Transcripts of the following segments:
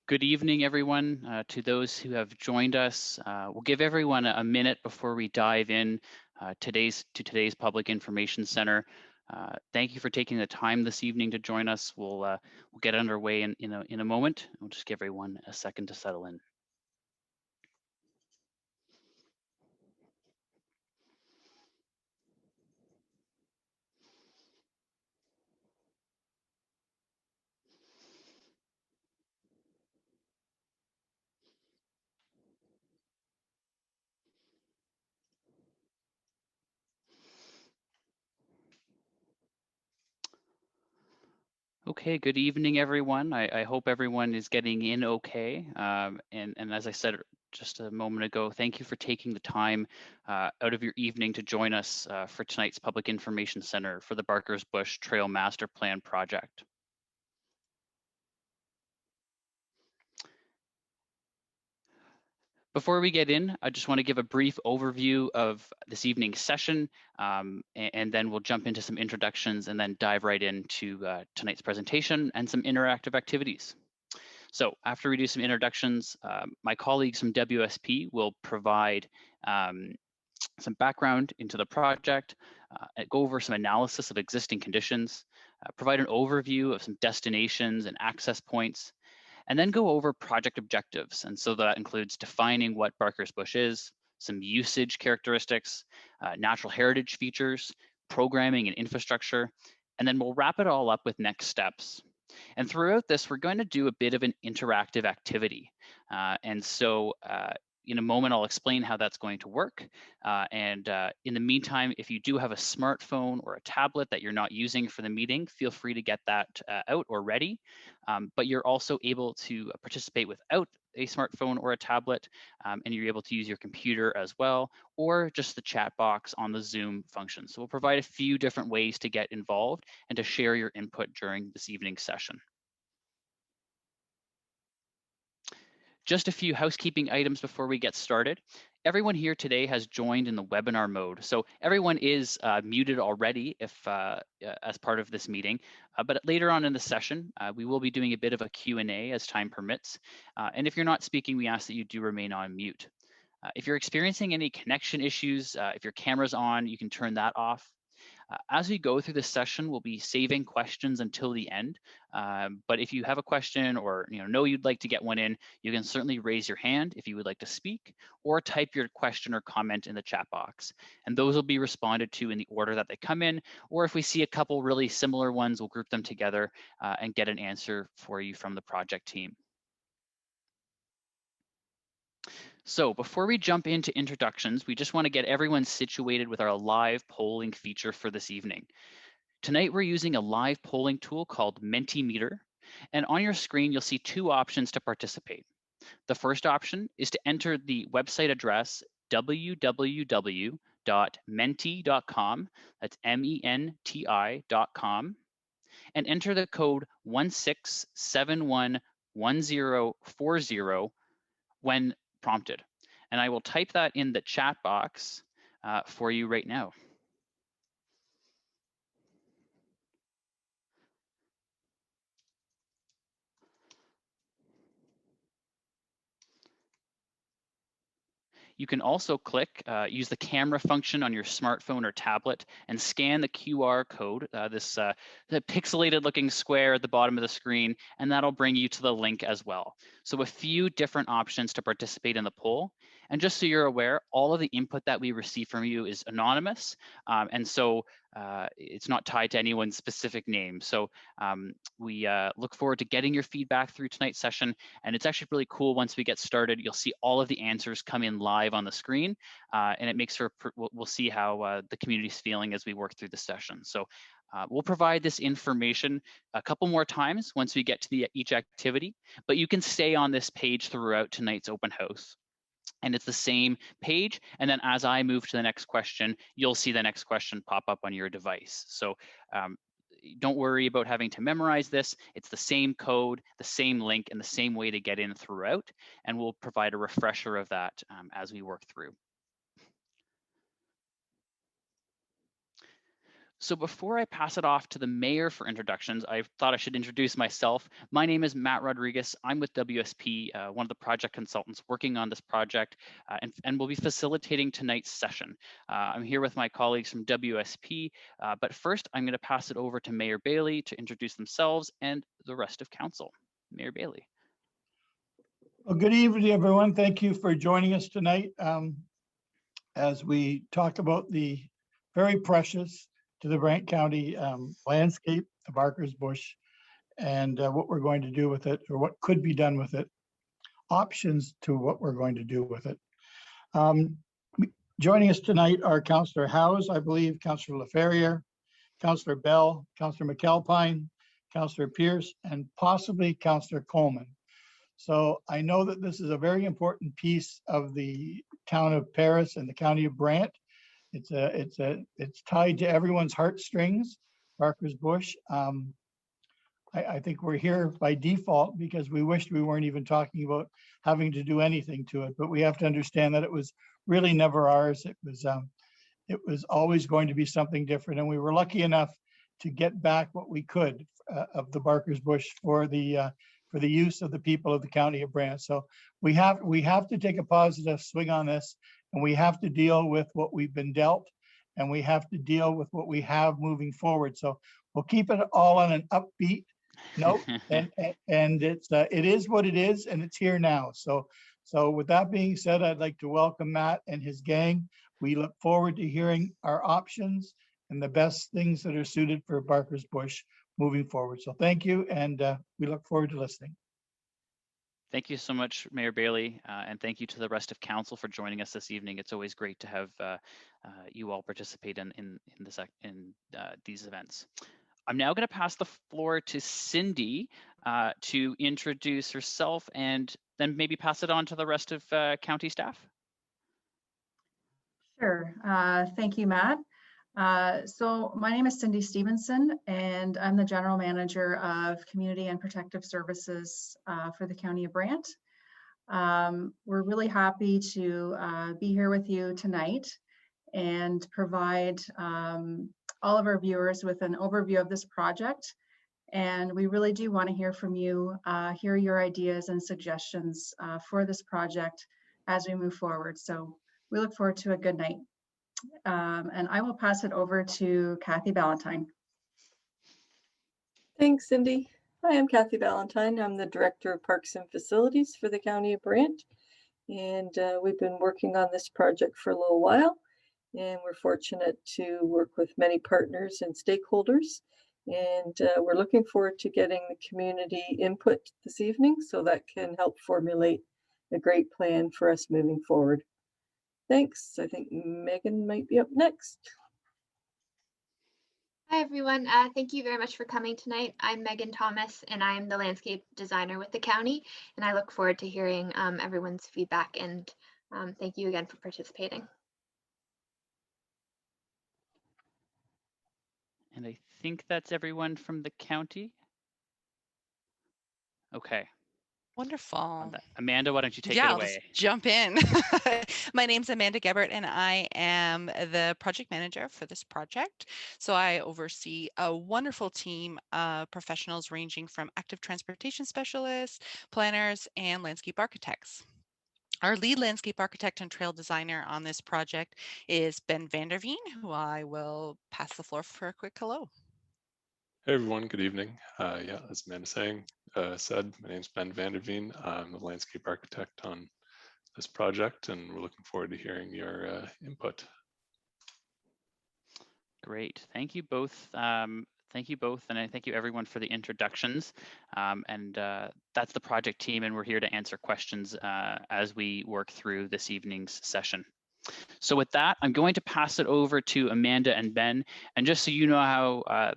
Good evening, everyone. To those who have joined us, we'll give everyone a minute before we dive in today's Public Information Center. Thank you for taking the time this evening to join us. We'll get underway in a moment. We'll just give everyone a second to settle in. Okay, good evening, everyone. I hope everyone is getting in okay. And as I said just a moment ago, thank you for taking the time out of your evening to join us for tonight's Public Information Center for the Barker's Bush Trail Master Plan project. Before we get in, I just want to give a brief overview of this evening's session, and then we'll jump into some introductions and then dive right into tonight's presentation and some interactive activities. So after we do some introductions, my colleagues from WSP will provide some background into the project, go over some analysis of existing conditions, provide an overview of some destinations and access points, and then go over project objectives. And so that includes defining what Barker's Bush is, some usage characteristics, natural heritage features, programming and infrastructure, and then we'll wrap it all up with next steps. And throughout this, we're going to do a bit of an interactive activity. In a moment, I'll explain how that's going to work. In the meantime, if you do have a smartphone or a tablet that you're not using for the meeting, feel free to get that out or ready. But you're also able to participate without a smartphone or a tablet, and you're able to use your computer as well, or just the chat box on the Zoom function. So we'll provide a few different ways to get involved and to share your input during this evening's session. Just a few housekeeping items before we get started. Everyone here today has joined in the webinar mode. So everyone is muted already if as part of this meeting, but later on in the session, we will be doing a bit of a Q&A as time permits. And if you're not speaking, we ask that you do remain on mute. If you're experiencing any connection issues, if your camera's on, you can turn that off. As we go through this session, we'll be saving questions until the end. But if you have a question or know you'd like to get one in, you can certainly raise your hand if you would like to speak, or type your question or comment in the chat box. And those will be responded to in the order that they come in, or if we see a couple really similar ones, we'll group them together and get an answer for you from the project team. So before we jump into introductions, we just want to get everyone situated with our live polling feature for this evening. Tonight, we're using a live polling tool called Mentimeter, and on your screen, you'll see two options to participate. The first option is to enter the website address www.menti.com, that's MENTI.com, and enter the code 16711040 when prompted. And I will type that in the chat box for you right now. You can also use the camera function on your smartphone or tablet and scan the QR code, the pixelated looking square at the bottom of the screen, and that'll bring you to the link as well. So a few different options to participate in the poll. And just so you're aware, all of the input that we receive from you is anonymous. And so it's not tied to anyone's specific name. So we look forward to getting your feedback through tonight's session. And it's actually really cool. Once we get started, you'll see all of the answers come in live on the screen. And it makes for, we'll see how the community's feeling as we work through the session. So we'll provide this information a couple more times once we get to each activity, but you can stay on this page throughout tonight's open house. And it's the same page. And then as I move to the next question, you'll see the next question pop up on your device. So don't worry about having to memorize this. It's the same code, the same link, and the same way to get in throughout. And we'll provide a refresher of that as we work through. So before I pass it off to the mayor for introductions, I thought I should introduce myself. My name is Matt Rodriguez. I'm with WSP, one of the project consultants working on this project, and will be facilitating tonight's session. I'm here with my colleagues from WSP, but first I'm going to pass it over to Mayor Bailey to introduce themselves and the rest of council. Mayor Bailey. Well, good evening, everyone. Thank you for joining us tonight as we talk about the very precious to the Brant County landscape, the Barker's Bush, and what we're going to do with it, or what could be done with it, options to what we're going to do with it. Joining us tonight are Councillor Howes, I believe, Councillor LaFerriere, Councillor Bell, Councillor McAlpine, Councillor Pierce, and possibly Councillor Coleman. So I know that this is a very important piece of the town of Paris and the County of Brant. It's tied to everyone's heartstrings, Barker's Bush. I think we're here by default because we wished we weren't even talking about having to do anything to it, but we have to understand that it was really never ours. It was always going to be something different, and we were lucky enough to get back what we could of the Barker's Bush for the use of the people of the County of Brant. So we have to take a positive swing on this, and we have to deal with what we've been dealt, and we have to deal with what we have moving forward. So we'll keep it all on an upbeat note, and it is what it is, and it's here now. So with that being said, I'd like to welcome Matt and his gang. We look forward to hearing our options and the best things that are suited for Barker's Bush moving forward. So thank you, and we look forward to listening. Thank you so much, Mayor Bailey, and thank you to the rest of council for joining us this evening. It's always great to have you all participate in these events. I'm now going to pass the floor to Cindy to introduce herself and then maybe pass it on to the rest of county staff. Sure. Thank you, Matt. So my name is Cindy Stevenson, and I'm the General Manager of Community and Protective Services for the County of Brant. We're really happy to be here with you tonight and provide all of our viewers with an overview of this project. And we really do want to hear from you, hear your ideas and suggestions for this project as we move forward. So we look forward to a good night. And I will pass it over to Kathy Ballantyne. Thanks, Cindy. Hi, I'm Kathy Ballantyne. I'm the Director of Parks and Facilities for the County of Brant. And we've been working on this project for a little while. And we're fortunate to work with many partners and stakeholders. And we're looking forward to getting the community input this evening so that can help formulate a great plan for us moving forward. Thanks. I think Megan might be up next. Hi, everyone. Thank you very much for coming tonight. I'm Megan Thomas, and I'm the landscape designer with the county, and I look forward to hearing everyone's feedback, and thank you again for participating. And I think that's everyone from the county. Okay. Wonderful. Amanda, why don't you take it away? I'll just jump in. My name's Amanda Gebert, and I am the project manager for this project. So I oversee a wonderful team of professionals ranging from active transportation specialists, planners, and landscape architects. Our lead landscape architect and trail designer on this project is Ben Vanderveen, who I will pass the floor for a quick hello. Hey everyone, good evening. Yeah, as Amanda said, my name's Ben Vanderveen. I'm the landscape architect on this project, and we're looking forward to hearing your input. Great, thank you both. Thank you both, and I thank you everyone for the introductions. That's the project team, and we're here to answer questions as we work through this evening's session. So with that, I'm going to pass it over to Amanda and Ben, and just so you know how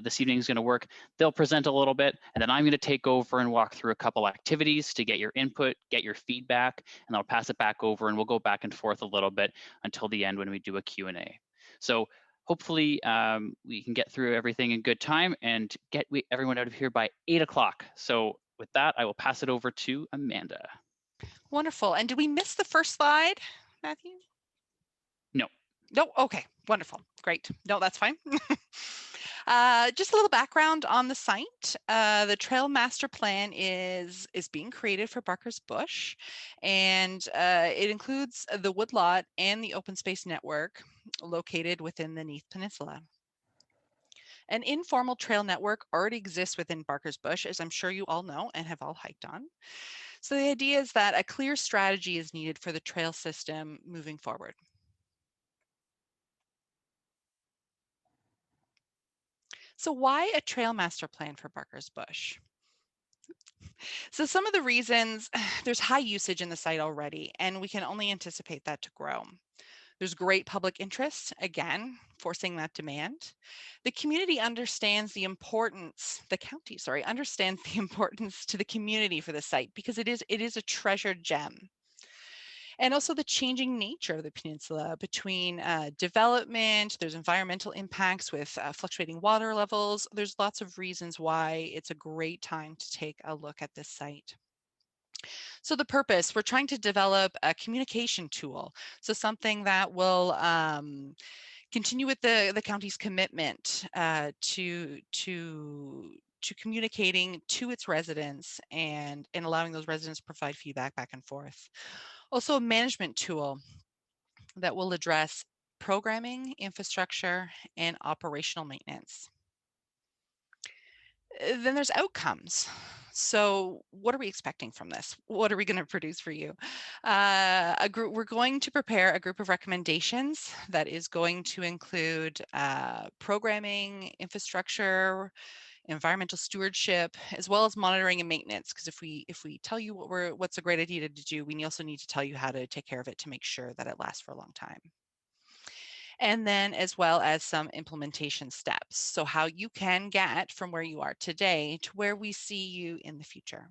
this evening is going to work, they'll present a little bit, and then I'm going to take over and walk through a couple activities to get your input, get your feedback, and I'll pass it back over, and we'll go back and forth a little bit until the end when we do a Q&A. So hopefully we can get through everything in good time and get everyone out of here by 8 o'clock. So with that, I will pass it over to Amanda. Wonderful. And did we miss the first slide, Matthew? No. No, okay. Wonderful, great. No, that's fine. Just a little background on the site. The Trail Master Plan is being created for Barker's Bush, and it includes the woodlot and the open space network located within the Nith Peninsula. An informal trail network already exists within Barker's Bush, as I'm sure you all know and have all hiked on. So the idea is that a clear strategy is needed for the trail system moving forward. So why a trail master plan for Barker's Bush? So some of the reasons, there's high usage in the site already, and we can only anticipate that to grow. There's great public interest, again, forcing that demand. The community understands the importance, the county, sorry, understands the importance to the community for the site because it is a treasured gem. And also the changing nature of the peninsula between development, there's environmental impacts with fluctuating water levels. There's lots of reasons why it's a great time to take a look at this site. So the purpose, we're trying to develop a communication tool. So something that will continue with the county's commitment to communicating to its residents and allowing those residents to provide feedback back and forth. Also a management tool that will address programming, infrastructure, and operational maintenance. Then there's outcomes. So what are we expecting from this? What are we going to produce for you? We're going to prepare a group of recommendations that is going to include programming, infrastructure, environmental stewardship, as well as monitoring and maintenance. Because if we tell you what's a great idea to do, we also need to tell you how to take care of it to make sure that it lasts for a long time. And then as well as some implementation steps. So how you can get from where you are today to where we see you in the future.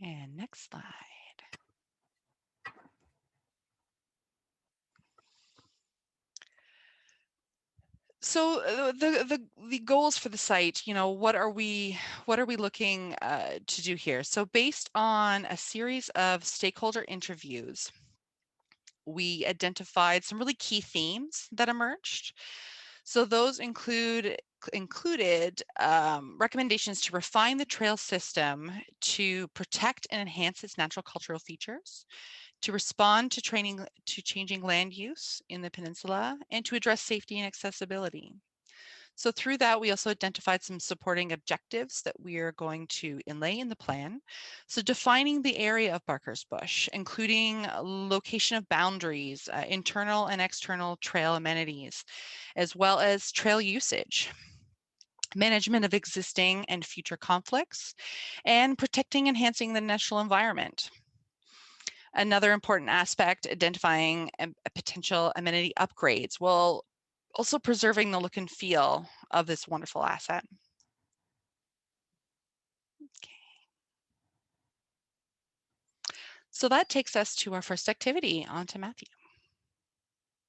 And next slide. So the goals for the site, what are we looking to do here? So based on a series of stakeholder interviews, we identified some really key themes that emerged. So those included recommendations to refine the trail system to protect and enhance its natural cultural features, to respond to changing land use in the peninsula, and to address safety and accessibility. So through that, we also identified some supporting objectives that we are going to inlay in the plan. So defining the area of Barker's Bush, including location of boundaries, internal and external trail amenities, as well as trail usage, management of existing and future conflicts, and protecting and enhancing the natural environment. Another important aspect, identifying potential amenity upgrades, while also preserving the look and feel of this wonderful asset. Okay. So that takes us to our first activity. On to Matthew.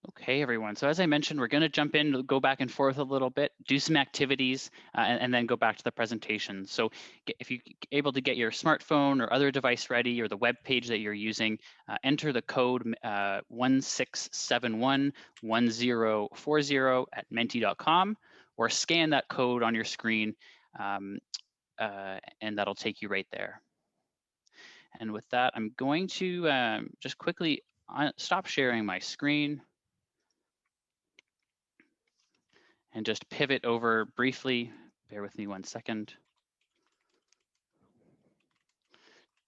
Okay, everyone. So as I mentioned, we're going to jump in, go back and forth a little bit, do some activities, and then go back to the presentation. So if you're able to get your smartphone or other device ready, or the web page that you're using, enter the code 16711040 at menti.com, or scan that code on your screen, and that'll take you right there. And with that, I'm going to just quickly stop sharing my screen and just pivot over briefly, bear with me 1 second,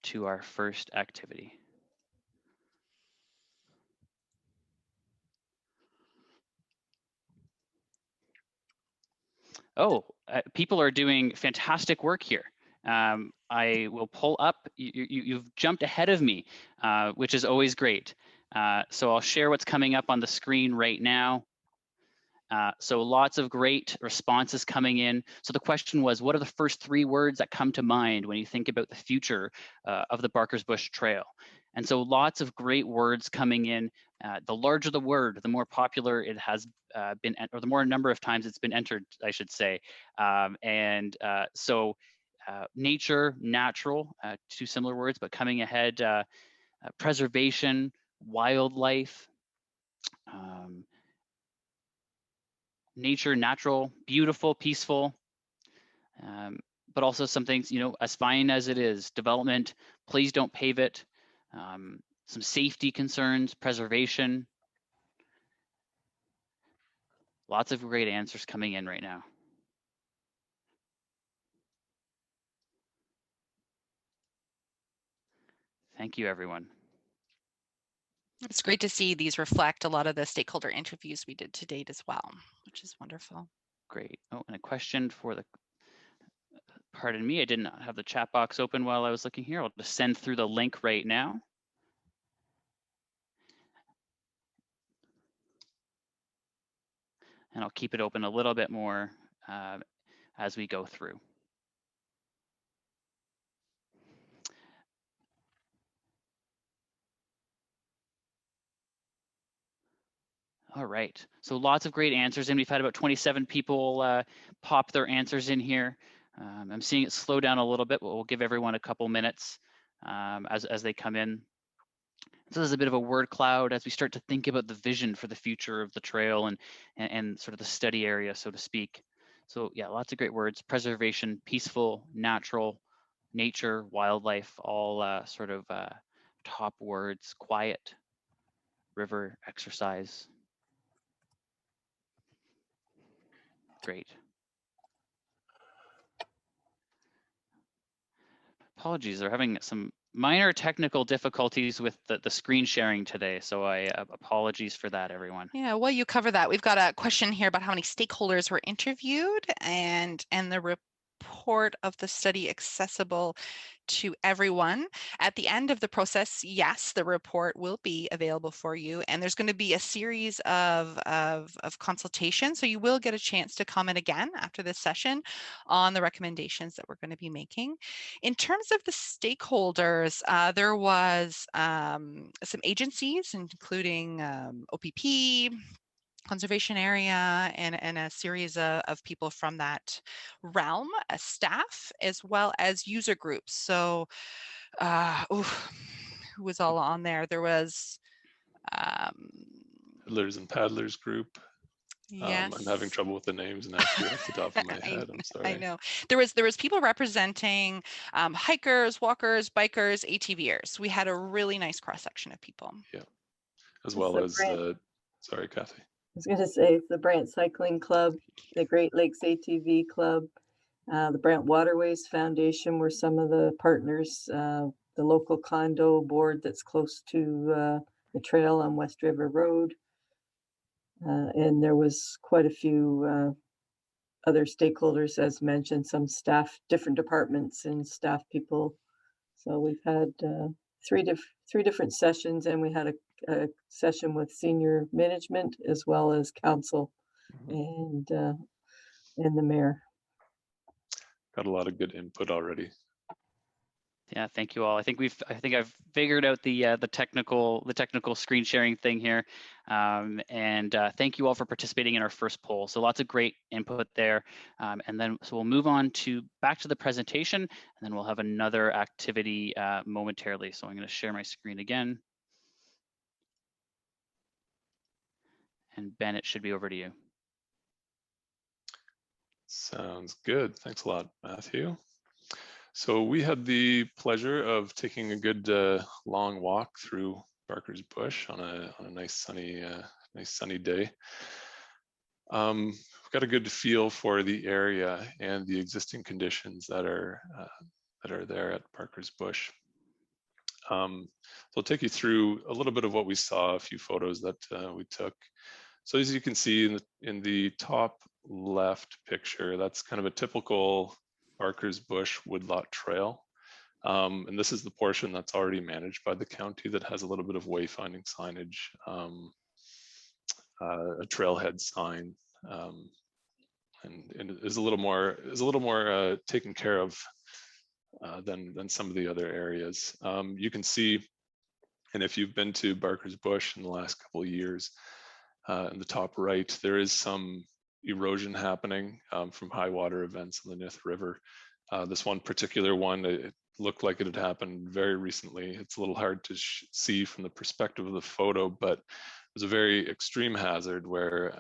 to our first activity. Oh, people are doing fantastic work here. I will pull up, you've jumped ahead of me, which is always great. So I'll share what's coming up on the screen right now. So lots of great responses coming in. So the question was, what are the first 3 words that come to mind when you think about the future of the Barker's Bush Trail? And so lots of great words coming in. The larger the word, the more popular it has been, or the more number of times it's been entered, I should say. So nature, natural, two similar words, but coming ahead, preservation, wildlife, nature, natural, beautiful, peaceful, but also some things, you know, as fine as it is, development, please don't pave it, some safety concerns, preservation. Lots of great answers coming in right now. Thank you, everyone. It's great to see these reflect a lot of the stakeholder interviews we did to date as well, which is wonderful. Great. Oh, and a question for the, pardon me, I did not have the chat box open while I was looking here. I'll just send through the link right now. And I'll keep it open a little bit more as we go through. All right, so lots of great answers, and we've had about 27 people pop their answers in here. I'm seeing it slow down a little bit, but we'll give everyone a couple minutes as they come in. So there's a bit of a word cloud as we start to think about the vision for the future of the trail and sort of the study area, so to speak. So yeah, lots of great words: preservation, peaceful, natural, nature, wildlife, all sort of top words: quiet, river, exercise. Great. Apologies, they're having some minor technical difficulties with the screen sharing today, so I apologies for that, everyone. Yeah, well, you cover that. We've got a question here about how many stakeholders were interviewed and the report of the study accessible to everyone. At the end of the process, yes, the report will be available for you, and there's going to be a series of consultations, so you will get a chance to comment again after this session on the recommendations that we're going to be making. In terms of the stakeholders, there was some agencies, including OPP, conservation area, and a series of people from that realm, staff, as well as user groups. So who was all on there? There was Paddlers and Paddlers group. Yes. I'm having trouble with the names and actually off the top of my head. I'm sorry. I know. There was people representing hikers, walkers, bikers, ATVers. We had a really nice cross section of people. Yeah, as well as sorry, Kathy. I was going to say the Brant Cycling Club, the Great Lakes ATV Club, the Brant Waterways Foundation were some of the partners, the local condo board that's close to the trail on West River Road. And there was quite a few other stakeholders, as mentioned, some staff, different departments and staff people. So we've had three different sessions, and we had a session with senior management as well as council and the mayor. Got a lot of good input already. Yeah, thank you all. I think I've figured out the technical screen sharing thing here, and thank you all for participating in our first poll. So lots of great input there, and then so we'll move on back to the presentation, and then we'll have another activity momentarily. So I'm going to share my screen again, and Ben, it should be over to you. Sounds good. Thanks a lot, Matthew. So we had the pleasure of taking a good long walk through Barker's Bush on a nice sunny day. We've got a good feel for the area and the existing conditions that are there at Barker's Bush. So I'll take you through a little bit of what we saw, a few photos that we took. So as you can see in the top left picture, that's kind of a typical Barker's Bush woodlot trail. And this is the portion that's already managed by the county that has a little bit of wayfinding signage, a trailhead sign, and is a little more taken care of than some of the other areas. You can see, and if you've been to Barker's Bush in the last couple of years, in the top right, there is some erosion happening from high water events on the Nith River. This one particular one, it looked like it had happened very recently. It's a little hard to see from the perspective of the photo, but it was a very extreme hazard where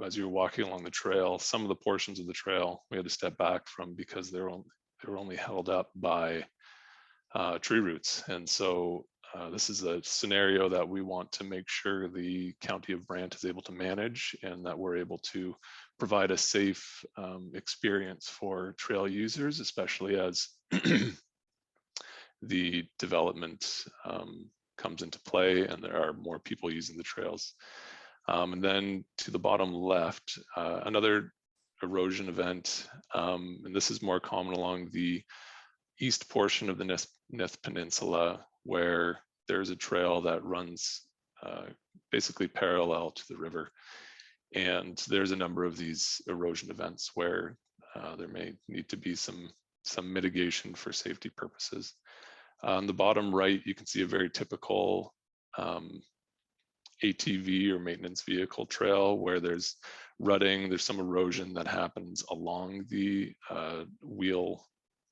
as you were walking along the trail, some of the portions of the trail we had to step back from because they were only held up by tree roots. And so this is a scenario that we want to make sure the County of Brant is able to manage, and that we're able to provide a safe experience for trail users, especially as the development comes into play and there are more people using the trails. And then to the bottom left, another erosion event, and this is more common along the east portion of the Nith Peninsula, where there's a trail that runs basically parallel to the river. And there's a number of these erosion events where there may need to be some mitigation for safety purposes. On the bottom right, you can see a very typical ATV or maintenance vehicle trail where there's rutting, there's some erosion that happens along the wheel,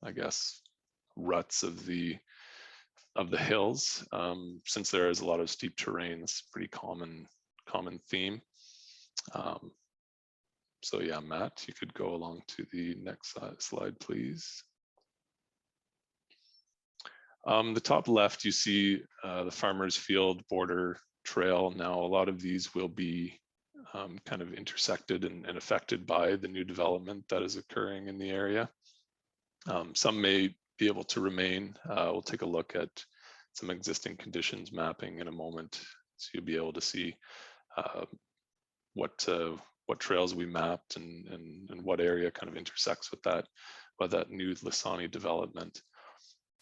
I guess, ruts of the hills. Since there is a lot of steep terrain, it's a pretty common theme. So yeah, Matt, you could go along to the next slide, please. The top left, you see the Farmers Field border trail. Now, a lot of these will be kind of intersected and affected by the new development that is occurring in the area. Some may be able to remain. We'll take a look at some existing conditions mapping in a moment, so you'll be able to see what trails we mapped and what area kind of intersects with that new Lisani development.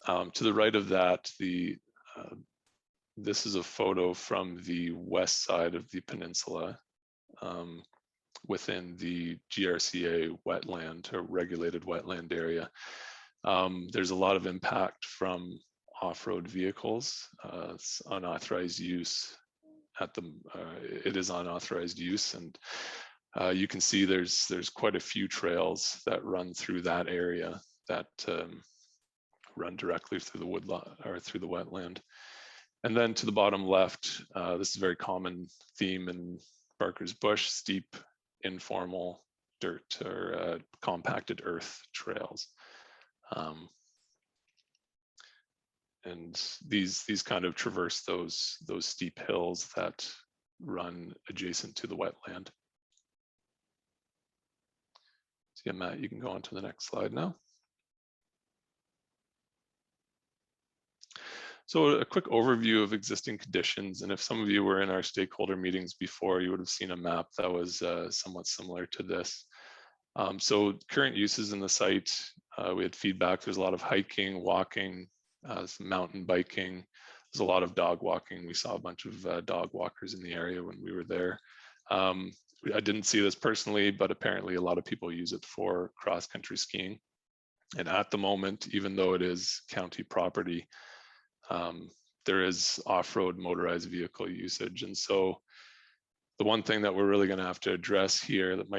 To the right of that, this is a photo from the west side of the peninsula within the GRCA wetland or regulated wetland area. There's a lot of impact from off-road vehicles. It's unauthorized use it is unauthorized use, and you can see there's quite a few trails that run through that area that run directly through the woodlot or through the wetland. And then to the bottom left, this is a very common theme in Barker's Bush: steep, informal dirt or compacted earth trails. And these kind of traverse those steep hills that run adjacent to the wetland. So yeah, Matt, you can go on to the next slide now. So a quick overview of existing conditions, and if some of you were in our stakeholder meetings before, you would have seen a map that was somewhat similar to this. So current uses in the site, we had feedback. There's a lot of hiking, walking, some mountain biking. There's a lot of dog walking. We saw a bunch of dog walkers in the area when we were there. I didn't see this personally, but apparently a lot of people use it for cross-country skiing. And at the moment, even though it is county property, there is off-road motorized vehicle usage. And so the one thing that we're really going to have to address here that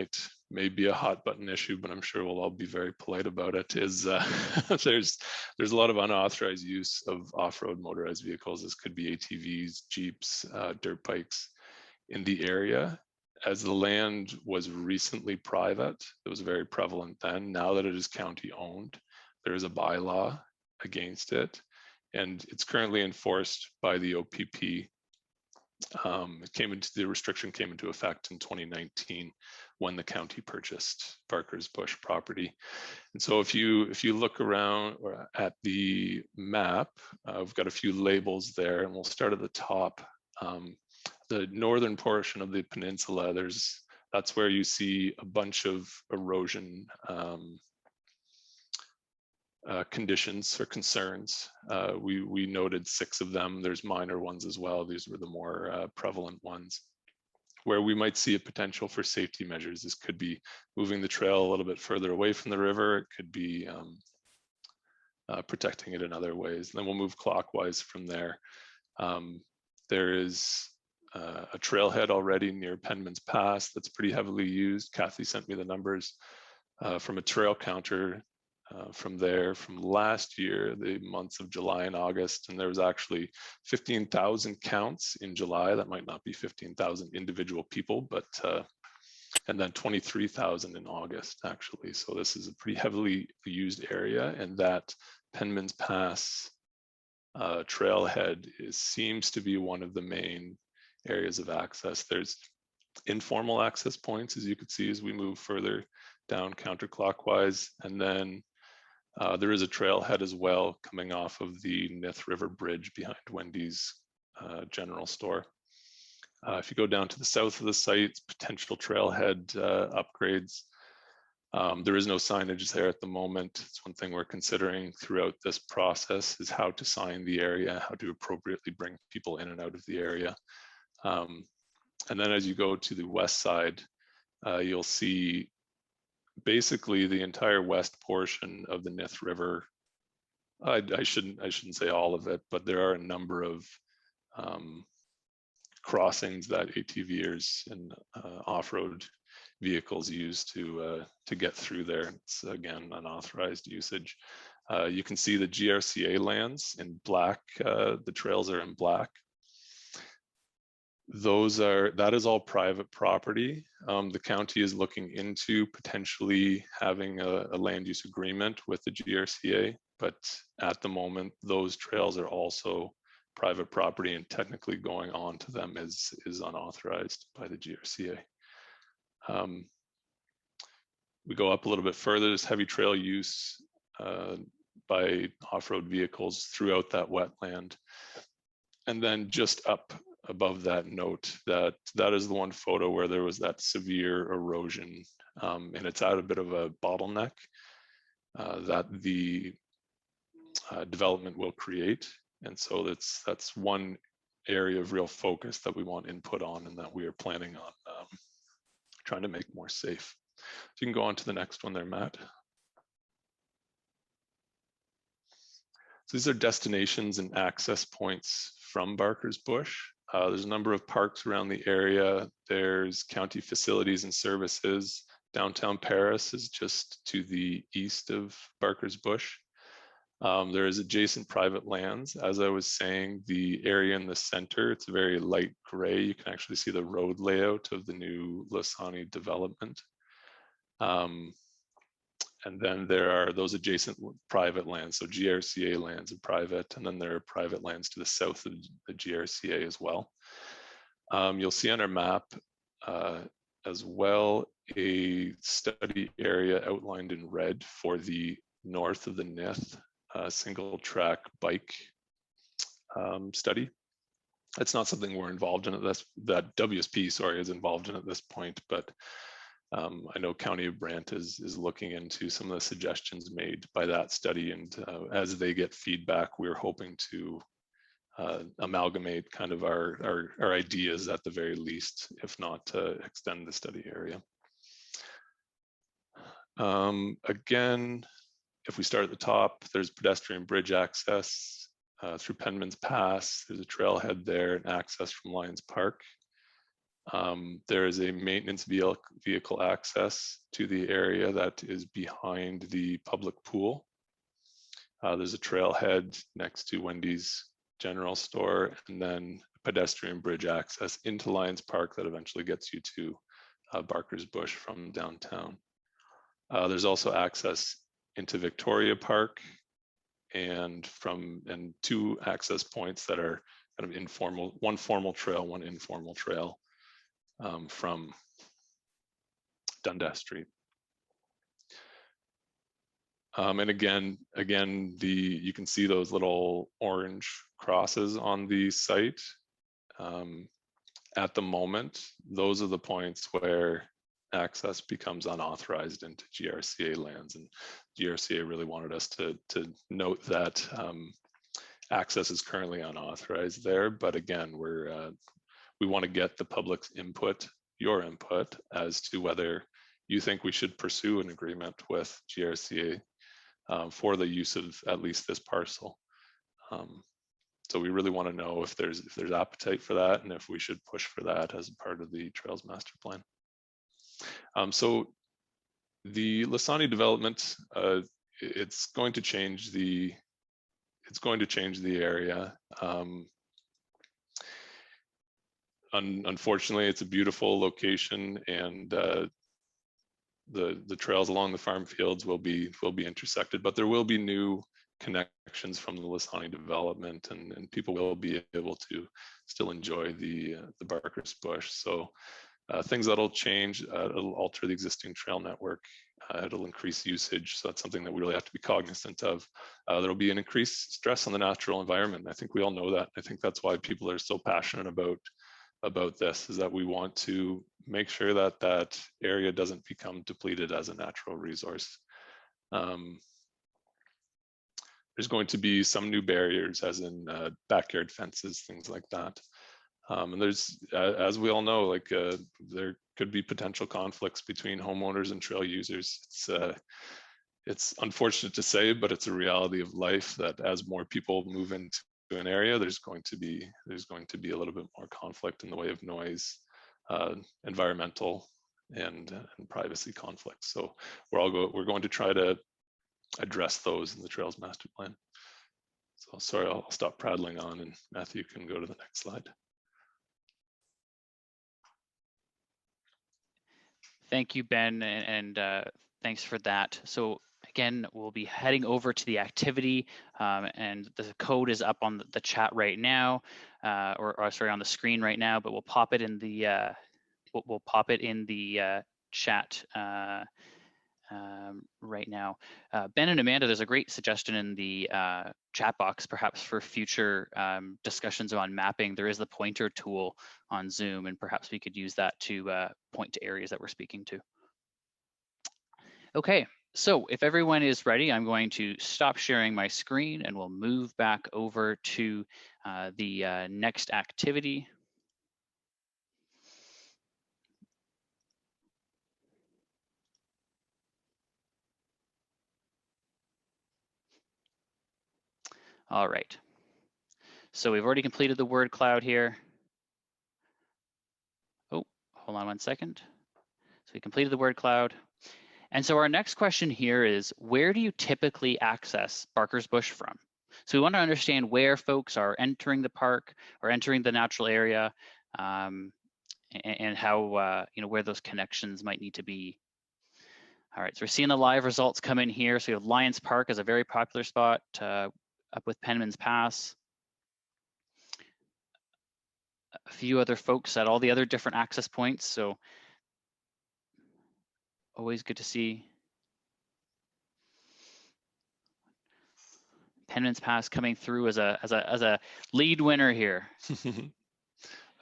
may be a hot button issue, but I'm sure we'll all be very polite about it, is there's a lot of unauthorized use of off-road motorized vehicles. This could be ATVs, Jeeps, dirt bikes in the area. As the land was recently private, it was very prevalent then. Now that it is county owned, there is a bylaw against it, and it's currently enforced by the OPP. The restriction came into effect in 2019 when the county purchased Barker's Bush property. And so if you look around or at the map, we've got a few labels there, and we'll start at the top. The northern portion of the peninsula, that's where you see a bunch of erosion conditions or concerns. We noted 6 of them. There's minor ones as well. These were the more prevalent ones. Where we might see a potential for safety measures. This could be moving the trail a little bit further away from the river. It could be protecting it in other ways. And then we'll move clockwise from there. There is a trailhead already near Penman's Pass that's pretty heavily used. Kathy sent me the numbers from a trail counter. from there from last year, the months of July and August, and there was actually 15,000 counts in July. That might not be 15,000 individual people, but and then 23,000 in August actually. So this is a pretty heavily used area, and that Penman's Pass trailhead seems to be one of the main areas of access. There's informal access points, as you can see as we move further down counterclockwise, and then there is a trailhead as well coming off of the Nith River Bridge behind Wendy's general store. If you go down to the south of the site, potential trailhead upgrades. There is no signage there at the moment. It's one thing we're considering throughout this process is how to sign the area, how to appropriately bring people in and out of the area. And then as you go to the west side, you'll see basically the entire west portion of the Nith River. I shouldn't say all of it, but there are a number of crossings that ATVers and off-road vehicles use to get through there. It's again unauthorized usage. You can see the GRCA lands in black. The trails are in black. That is all private property. The county is looking into potentially having a land use agreement with the GRCA, but at the moment, those trails are also private property, and technically going on to them is unauthorized by the GRCA. We go up a little bit further, there's heavy trail use by off-road vehicles throughout that wetland. And then just up above that note, that is the one photo where there was that severe erosion, and it's at a bit of a bottleneck that the development will create. And so that's one area of real focus that we want input on, and that we are planning on trying to make more safe. So you can go on to the next one there, Matt. So these are destinations and access points from Barker's Bush. There's a number of parks around the area. There's county facilities and services. Downtown Paris is just to the east of Barker's Bush. There is adjacent private lands. As I was saying, the area in the center, it's very light gray. You can actually see the road layout of the new Lasani development. And then there are those adjacent private lands. So GRCA lands are private, and then there are private lands to the south of the GRCA as well. You'll see on our map as well a study area outlined in red for the north of the Nith single track bike study. It's not something we're involved in at this, that WSP, sorry, is involved in at this point, but I know County of Brant is looking into some of the suggestions made by that study, and as they get feedback, we're hoping to amalgamate kind of our ideas at the very least, if not to extend the study area. Again, if we start at the top, there's pedestrian bridge access through Penman's Pass. There's a trailhead there and access from Lions Park. There is a maintenance vehicle access to the area that is behind the public pool. There's a trailhead next to Wendy's general store, and then pedestrian bridge access into Lions Park that eventually gets you to Barker's Bush from downtown. There's also access into Victoria Park and two access points that are kind of informal, one formal trail, one informal trail from Dundas Street. And again, you can see those little orange crosses on the site. At the moment, those are the points where access becomes unauthorized into GRCA lands, and GRCA really wanted us to note that access is currently unauthorized there. But again, we want to get the public's input, your input, as to whether you think we should pursue an agreement with GRCA for the use of at least this parcel. So we really want to know if there's appetite for that, and if we should push for that as a part of the Trails Master Plan. So the Lasani development it's going to change the area. Unfortunately, it's a beautiful location, and the trails along the farm fields will be intersected, but there will be new connections from the Lisani development, and people will be able to still enjoy the Barker's Bush. So things that'll change, it'll alter the existing trail network. It'll increase usage, so that's something that we really have to be cognizant of. There'll be an increased stress on the natural environment. I think we all know that. I think that's why people are so passionate about this, is that we want to make sure that that area doesn't become depleted as a natural resource. There's going to be some new barriers, as in backyard fences, things like that. And there's, as we all know, like there could be potential conflicts between homeowners and trail users. It's unfortunate to say, but it's a reality of life that as more people move into an area, there's going to be a little bit more conflict in the way of noise, environmental, and privacy conflicts. So we're going to try to address those in the Trails Master Plan. So sorry, I'll stop prattling on, and Matthew can go to the next slide. Thank you, Ben, and thanks for that. So again, we'll be heading over to the activity, and the code is up on the chat right now, or sorry, on the screen right now. But we'll pop it in the chat right now. Ben and Amanda, there's a great suggestion in the chat box, perhaps for future discussions on mapping. There is the pointer tool on Zoom, and perhaps we could use that to point to areas that we're speaking to. Okay, so if everyone is ready, I'm going to stop sharing my screen, and we'll move back over to the next activity. All right, so we've already completed the word cloud here. Oh, hold on one second. So we completed the word cloud. And so our next question here is, where do you typically access Barker's Bush from? So we want to understand where folks are entering the park or entering the natural area, and how, where those connections might need to be. All right, so we're seeing the live results come in here. So we have Lions Park as a very popular spot, up with Penman's Pass. A few other folks at all the other different access points. So always good to see. Penman's Pass coming through as a lead winner here.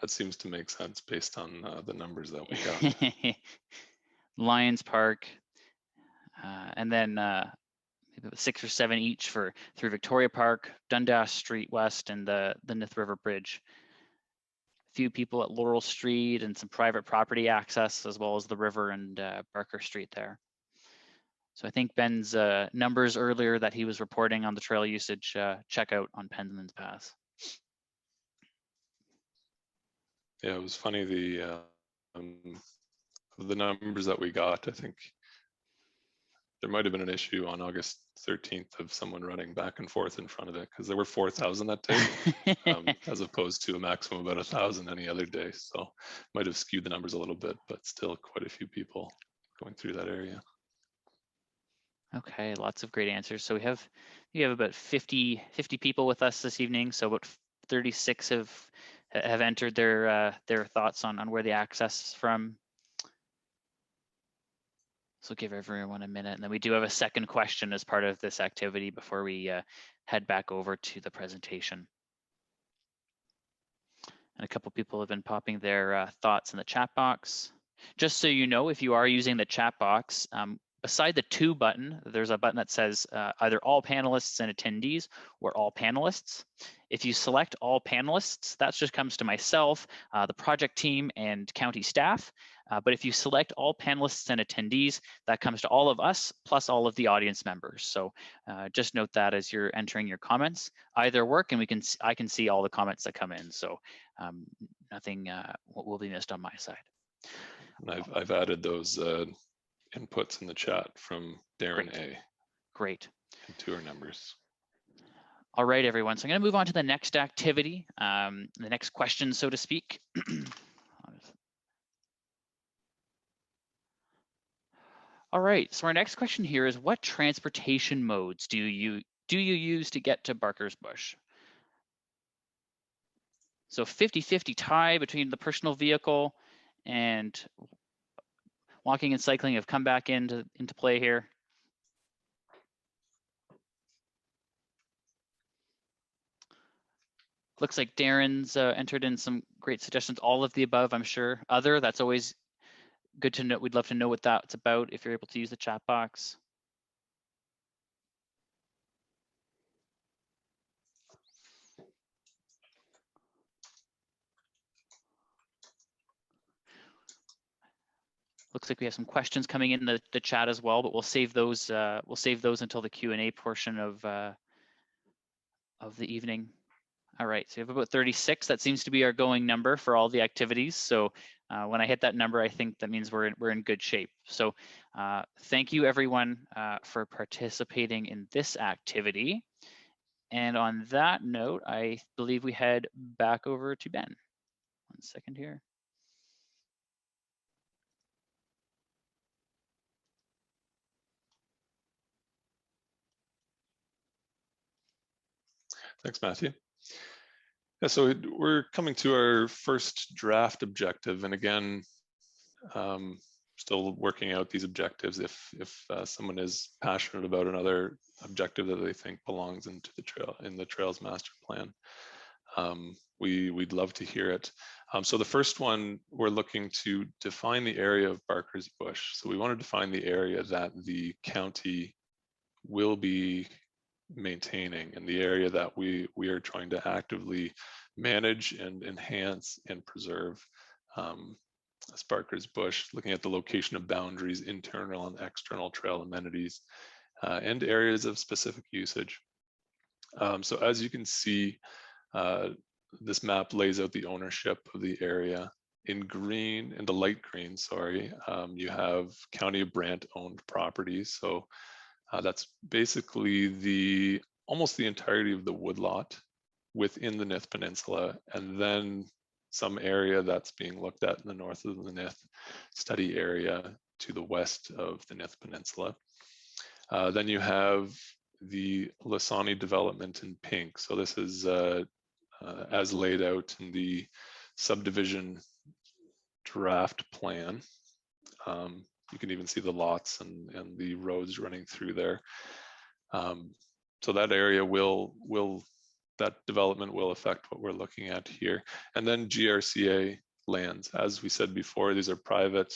That seems to make sense based on the numbers that we got. Lions Park, and then maybe 6 or 7 each through Victoria Park, Dundas Street West, and the Nith River Bridge. A few people at Laurel Street and some private property access, as well as the river and Barker Street there. So I think Ben's numbers earlier that he was reporting on the trail usage, check out on Penman's Pass. Yeah, it was funny, the numbers that we got. I think there might have been an issue on August 13th of someone running back and forth in front of it, because there were 4,000 that day, as opposed to a maximum of about 1,000 any other day. So might have skewed the numbers a little bit, but still quite a few people going through that area. Okay, lots of great answers. So we have about 50 people with us this evening. So about 36 have entered their thoughts on where the access is from. So give everyone a minute, and then we do have a second question as part of this activity before we head back over to the presentation. And a couple people have been popping their thoughts in the chat box. Just so you know, if you are using the chat box, beside the to button, there's a button that says either all panelists and attendees or all panelists. If you select all panelists, that just comes to myself, the project team, and county staff. But if you select all panelists and attendees, that comes to all of us, plus all of the audience members. So just note that as you're entering your comments. Either work, and I can see all the comments that come in. So nothing will be missed on my side. And I've added those inputs in the chat from Darren A. Great. and tour numbers. All right, everyone. So I'm going to move on to the next activity, the next question, so to speak. All right. So our next question here is, what transportation modes do you use to get to Barker's Bush? So 50-50 tie between the personal vehicle and walking and cycling have come back into play here. Looks like Darren's entered in some great suggestions. All of the above, I'm sure. Other, that's always good to know. We'd love to know what that's about if you're able to use the chat box. Looks like we have some questions coming in the chat as well, but we'll save those. We'll save those until the Q&A portion of the evening. All right, so we have about 36. That seems to be our going number for all the activities. So when I hit that number, I think that means we're in good shape. So thank you everyone for participating in this activity. And on that note, I believe we head back over to Ben. 1 second here. Thanks, Matthew. Yeah, so we're coming to our first draft objective, and again, still working out these objectives. If someone is passionate about another objective that they think belongs into the Trails Master Plan, we'd love to hear it. So the first one, we're looking to define the area of Barker's Bush. So we want to define the area that the county will be maintaining, and the area that we are trying to actively manage and enhance and preserve as Barker's Bush, looking at the location of boundaries, internal and external trail amenities, and areas of specific usage. So as you can see, this map lays out the ownership of the area. In green, in the light green, sorry, you have County of Brant owned properties. So that's basically almost the entirety of the woodlot within the Nith Peninsula, and then some area that's being looked at in the north of the Nith study area to the west of the Nith Peninsula. Then you have the Lasani development in pink. So this is as laid out in the subdivision draft plan. You can even see the lots and the roads running through there. So that area that development will affect what we're looking at here. And then GRCA lands. As we said before, these are private.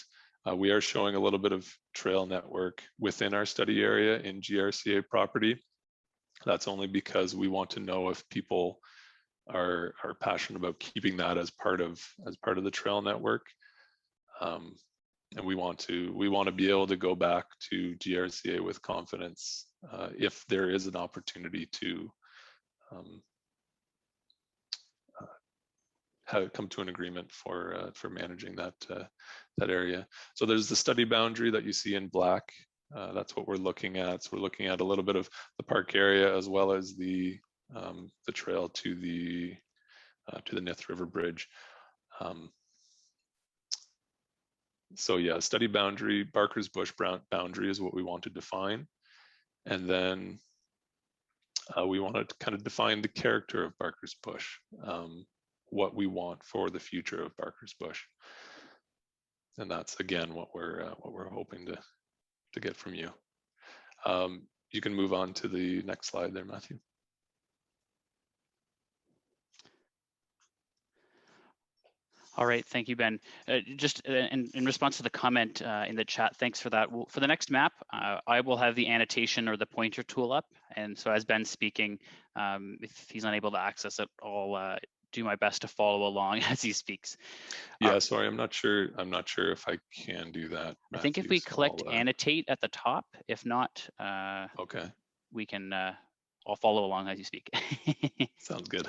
We are showing a little bit of trail network within our study area in GRCA property. That's only because we want to know if people are passionate about keeping that as part of the trail network. And we want to be able to go back to GRCA with confidence if there is an opportunity to come to an agreement for managing that area. So there's the study boundary that you see in black. That's what we're looking at. So we're looking at a little bit of the park area as well as the trail to the Nith River Bridge. So yeah, study boundary, Barker's Bush boundary is what we want to define. And then we want to kind of define the character of Barker's Bush, what we want for the future of Barker's Bush. And that's again what we're hoping to get from you. You can move on to the next slide there, Matthew. All right, thank you, Ben. Just in response to the comment in the chat, thanks for that. For the next map, I will have the annotation or the pointer tool up. And so as Ben's speaking, if he's unable to access it, I'll do my best to follow along as he speaks. Yeah, sorry, I'm not sure if I can do that, Matthew, I think if we clicked annotate at the top, if not, okay, we can, I'll follow along as you speak. Sounds good.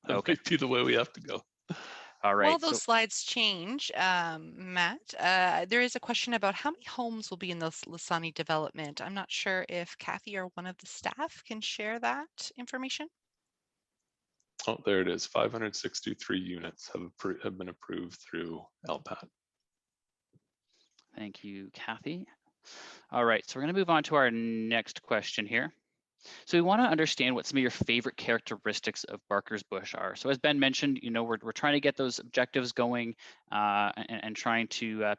That Okay. might be the way we have to go. All right. While those slides change, Matt, there is a question about how many homes will be in this Lasani development. I'm not sure if Kathy or one of the staff can share that information. Oh, there it is. 563 units have been approved through LPAT. Thank you, Kathy. All right, so we're going to move on to our next question here. So we want to understand what some of your favorite characteristics of Barker's Bush are. So as Ben mentioned, we're trying to get those objectives going and trying to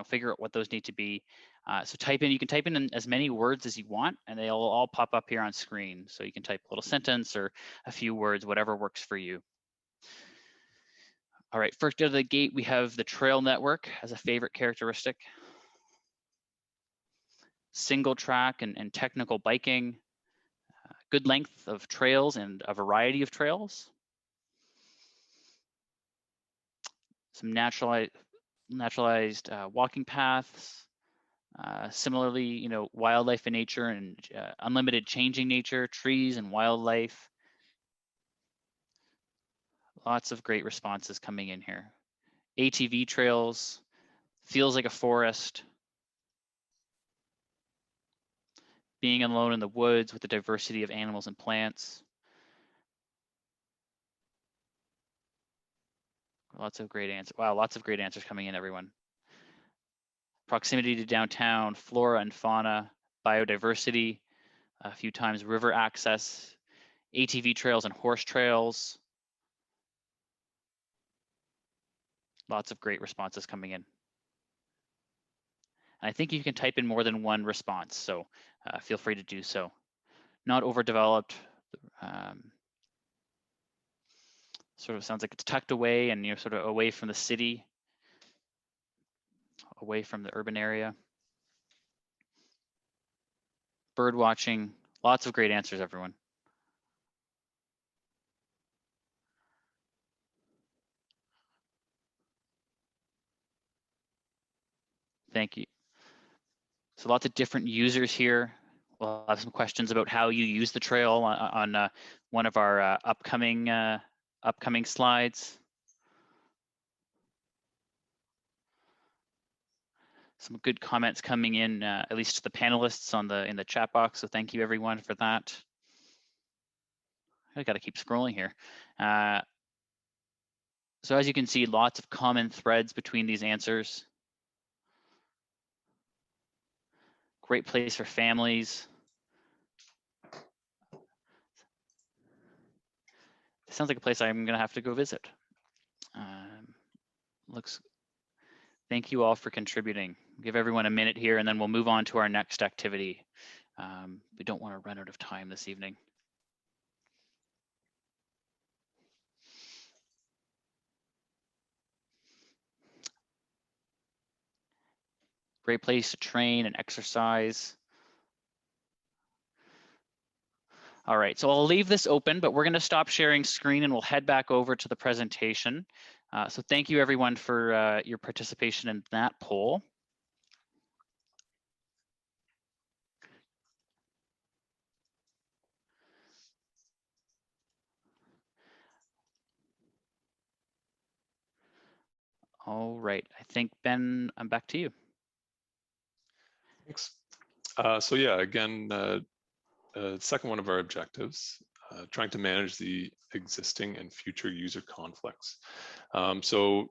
figure out what those need to be. So you can type in as many words as you want, and they'll all pop up here on screen. So you can type a little sentence or a few words, whatever works for you. All right, first out of the gate, we have the trail network as a favorite characteristic. Single track and technical biking. Good length of trails and a variety of trails. Some naturalized walking paths. Similarly, wildlife and nature and unlimited changing nature, trees and wildlife. Lots of great responses coming in here. ATV trails, feels like a forest. Being alone in the woods with the diversity of animals and plants. Lots of great answers. Wow, lots of great answers coming in, everyone. Proximity to downtown, flora and fauna, biodiversity, a few times river access, ATV trails and horse trails. Lots of great responses coming in. And I think you can type in more than one response, so feel free to do so. Not overdeveloped. Sort of sounds like it's tucked away and sort of away from the city, away from the urban area. Bird watching, lots of great answers, everyone. Thank you. So lots of different users here. We'll have some questions about how you use the trail on one of our upcoming slides. Some good comments coming in, at least to the panelists in the chat box. So thank you everyone for that. I got to keep scrolling here. So as you can see, lots of common threads between these answers. Great place for families. It sounds like a place I'm gonna have to go visit. Thank you all for contributing. Give everyone a minute here and then we'll move on to our next activity. We don't want to run out of time this evening. Great place to train and exercise. All right, so I'll leave this open, but we're going to stop sharing screen and we'll head back over to the presentation. So thank you everyone for your participation in that poll. All right, I think Ben, I'm back to you. Thanks. So yeah, again, second one of our objectives, trying to manage the existing and future user conflicts. So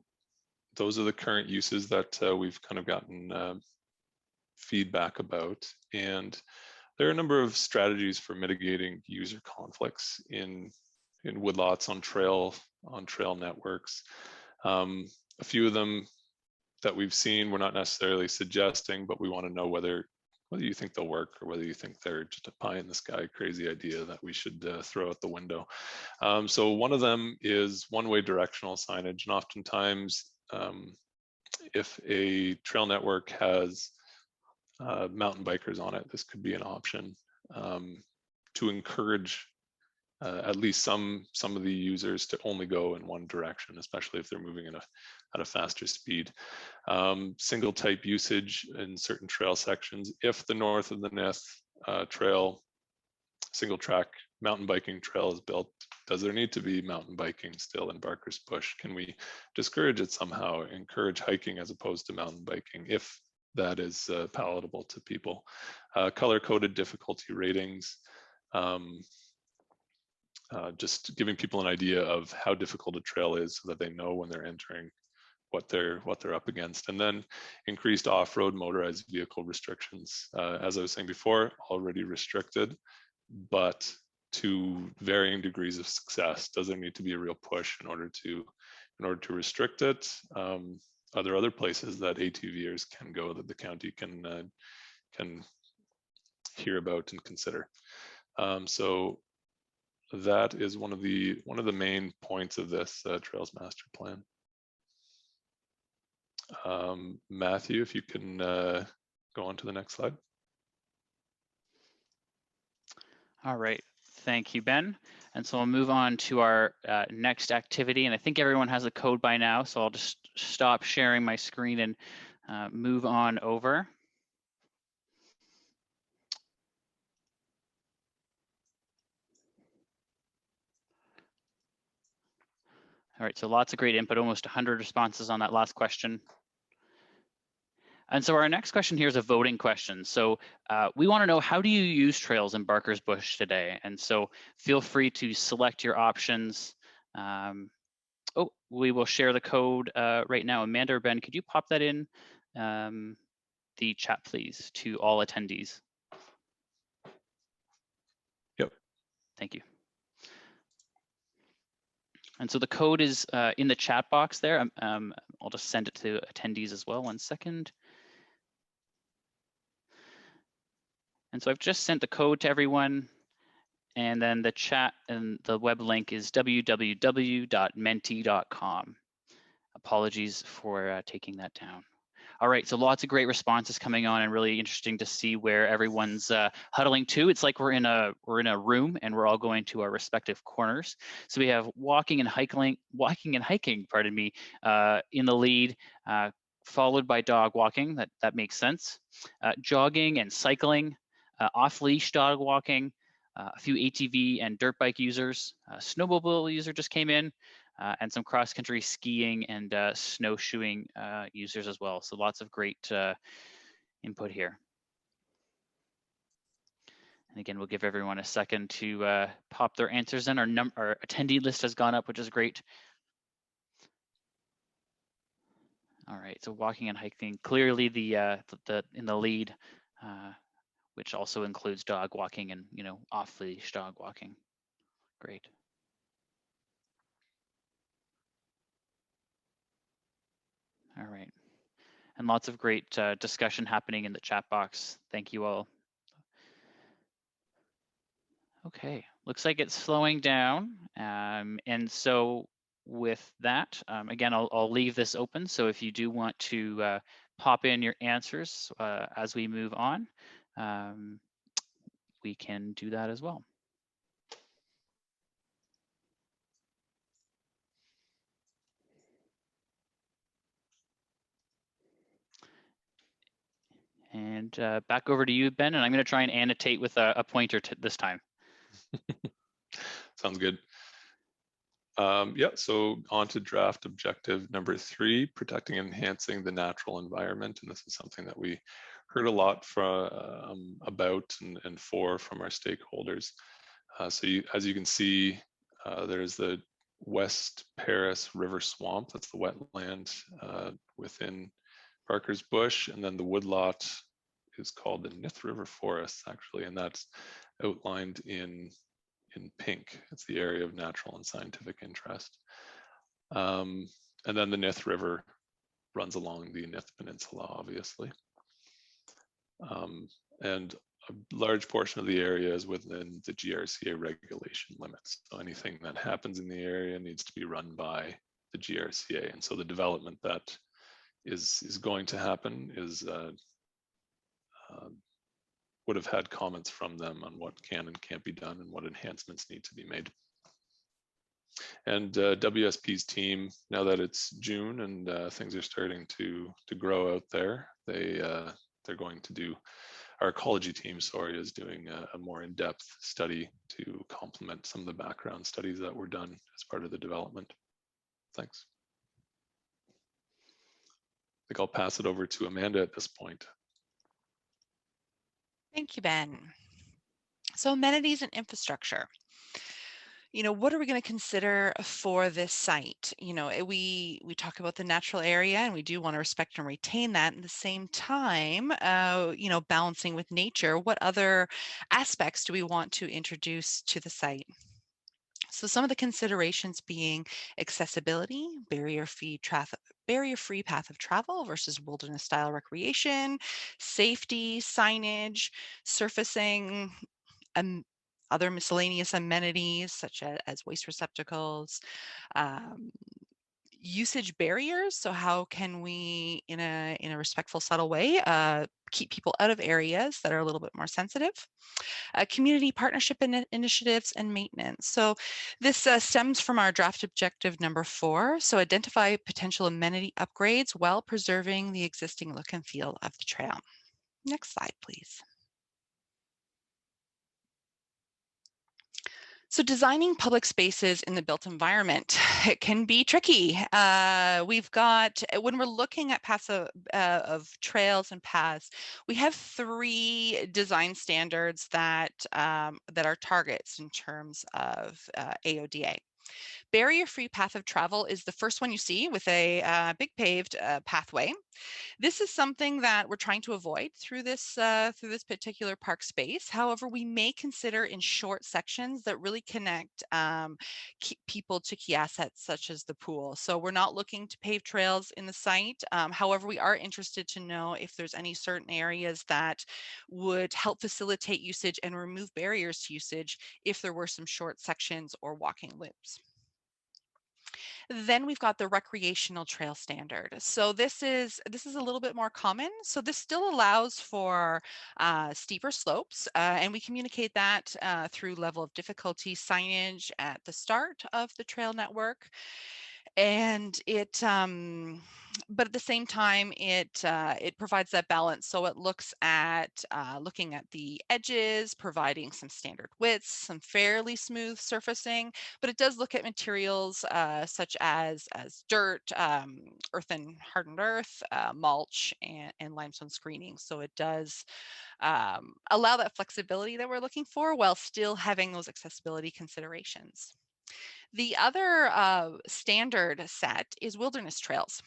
those are the current uses that we've kind of gotten feedback about. And there are a number of strategies for mitigating user conflicts in woodlots, on trail networks. A few of them that we've seen, we're not necessarily suggesting, but we want to know whether you think they'll work or whether you think they're just a pie in the sky crazy idea that we should throw out the window. So one of them is one-way directional signage. And oftentimes, if a trail network has mountain bikers on it, this could be an option to encourage at least some of the users to only go in one direction, especially if they're moving at a faster speed. Single type usage in certain trail sections. If the north of the Nith trail single track mountain biking trail is built, does there need to be mountain biking still in Barker's Bush? Can we discourage it somehow, encourage hiking as opposed to mountain biking, if that is palatable to people? Color-coded difficulty ratings, just giving people an idea of how difficult a trail is so that they know when they're entering what they're up against. And then increased off-road motorized vehicle restrictions. As I was saying before, already restricted, but to varying degrees of success. Does there need to be a real push in order to restrict it? Are there other places that ATVers can go that the county can hear about and consider? So that is one of the main points of this Trails Master Plan. Matthew, if you can go on to the next slide. All right, thank you, Ben. And so I'll move on to our next activity. And I think everyone has the code by now, so I'll just stop sharing my screen and move on over. All right, so lots of great input, almost 100 responses on that last question. And so our next question here is a voting question. So we want to know, how do you use trails in Barker's Bush today? And so feel free to select your options. Oh, we will share the code right now. Amanda or Ben, could you pop that in the chat, please, to all attendees? Yep. Thank you. And so the code is in the chat box there. I'll just send it to attendees as well. 1 second. And so I've just sent the code to everyone. And then the chat and the web link is www.menti.com. Apologies for taking that down. All right, so lots of great responses coming on, and really interesting to see where everyone's huddling to. It's like we're in a room and we're all going to our respective corners. So we have walking and hiking, pardon me, in the lead, followed by dog walking. That makes sense. Jogging and cycling, off-leash dog walking, a few ATV and dirt bike users, snowmobile user just came in, and some cross-country skiing and snowshoeing users as well. So lots of great input here. And again, we'll give everyone a second to pop their answers in. Our attendee list has gone up, which is great. All right, so walking and hiking, clearly in the lead, which also includes dog walking and off-leash dog walking. Great. All right, and lots of great discussion happening in the chat box. Thank you all. Okay, looks like it's slowing down. And so with that, again, I'll leave this open. So if you do want to pop in your answers as we move on, we can do that as well. And back over to you, Ben, and I'm going to try and annotate with a pointer this time. Sounds good. Yeah, so on to draft objective number 3, protecting and enhancing the natural environment. And this is something that we heard a lot about and for from our stakeholders. So as you can see, there's the West Paris River Swamp, that's the wetland within Barker's Bush, and then the woodlot is called the Nith River Forest, actually, and that's outlined in pink. It's the area of natural and scientific interest. And then the Nith River runs along the Nith Peninsula, obviously. And a large portion of the area is within the GRCA regulation limits. So anything that happens in the area needs to be run by the GRCA. And so the development that is going to happen is would have had comments from them on what can and can't be done and what enhancements need to be made. And WSP's team, now that it's June and things are starting to grow out there, they're going to do our ecology team, sorry, is doing a more in-depth study to complement some of the background studies that were done as part of the development. Thanks. I think I'll pass it over to Amanda at this point. Thank you, Ben. So amenities and infrastructure. What are we going to consider for this site? We talk about the natural area, and we do want to respect and retain that. At the same time, balancing with nature, what other aspects do we want to introduce to the site? So some of the considerations being accessibility, barrier-free path of travel versus wilderness-style recreation, safety, signage, surfacing, other miscellaneous amenities such as waste receptacles, usage barriers. So how can we, in a respectful, subtle way, keep people out of areas that are a little bit more sensitive? Community partnership initiatives and maintenance. So this stems from our draft objective number 4. So identify potential amenity upgrades while preserving the existing look and feel of the trail. Next slide, please. So designing public spaces in the built environment, it can be tricky. We've got, when we're looking at paths of trails and paths, we have 3 design standards that are targets in terms of AODA. Barrier-free path of travel is the first one you see with a big paved pathway. This is something that we're trying to avoid through this particular park space. However, we may consider in short sections that really connect people to key assets such as the pool. So we're not looking to pave trails in the site. However, we are interested to know if there's any certain areas that would help facilitate usage and remove barriers to usage if there were some short sections or walking loops. Then we've got the recreational trail standard. So this is a little bit more common. So this still allows for steeper slopes, and we communicate that through level of difficulty signage at the start of the trail network. And it, but at the same time, it provides that balance. So it looks at looking at the edges, providing some standard widths, some fairly smooth surfacing, but it does look at materials such as dirt, hardened earth, mulch, and limestone screening. So it does allow that flexibility that we're looking for while still having those accessibility considerations. The other standard set is wilderness trails.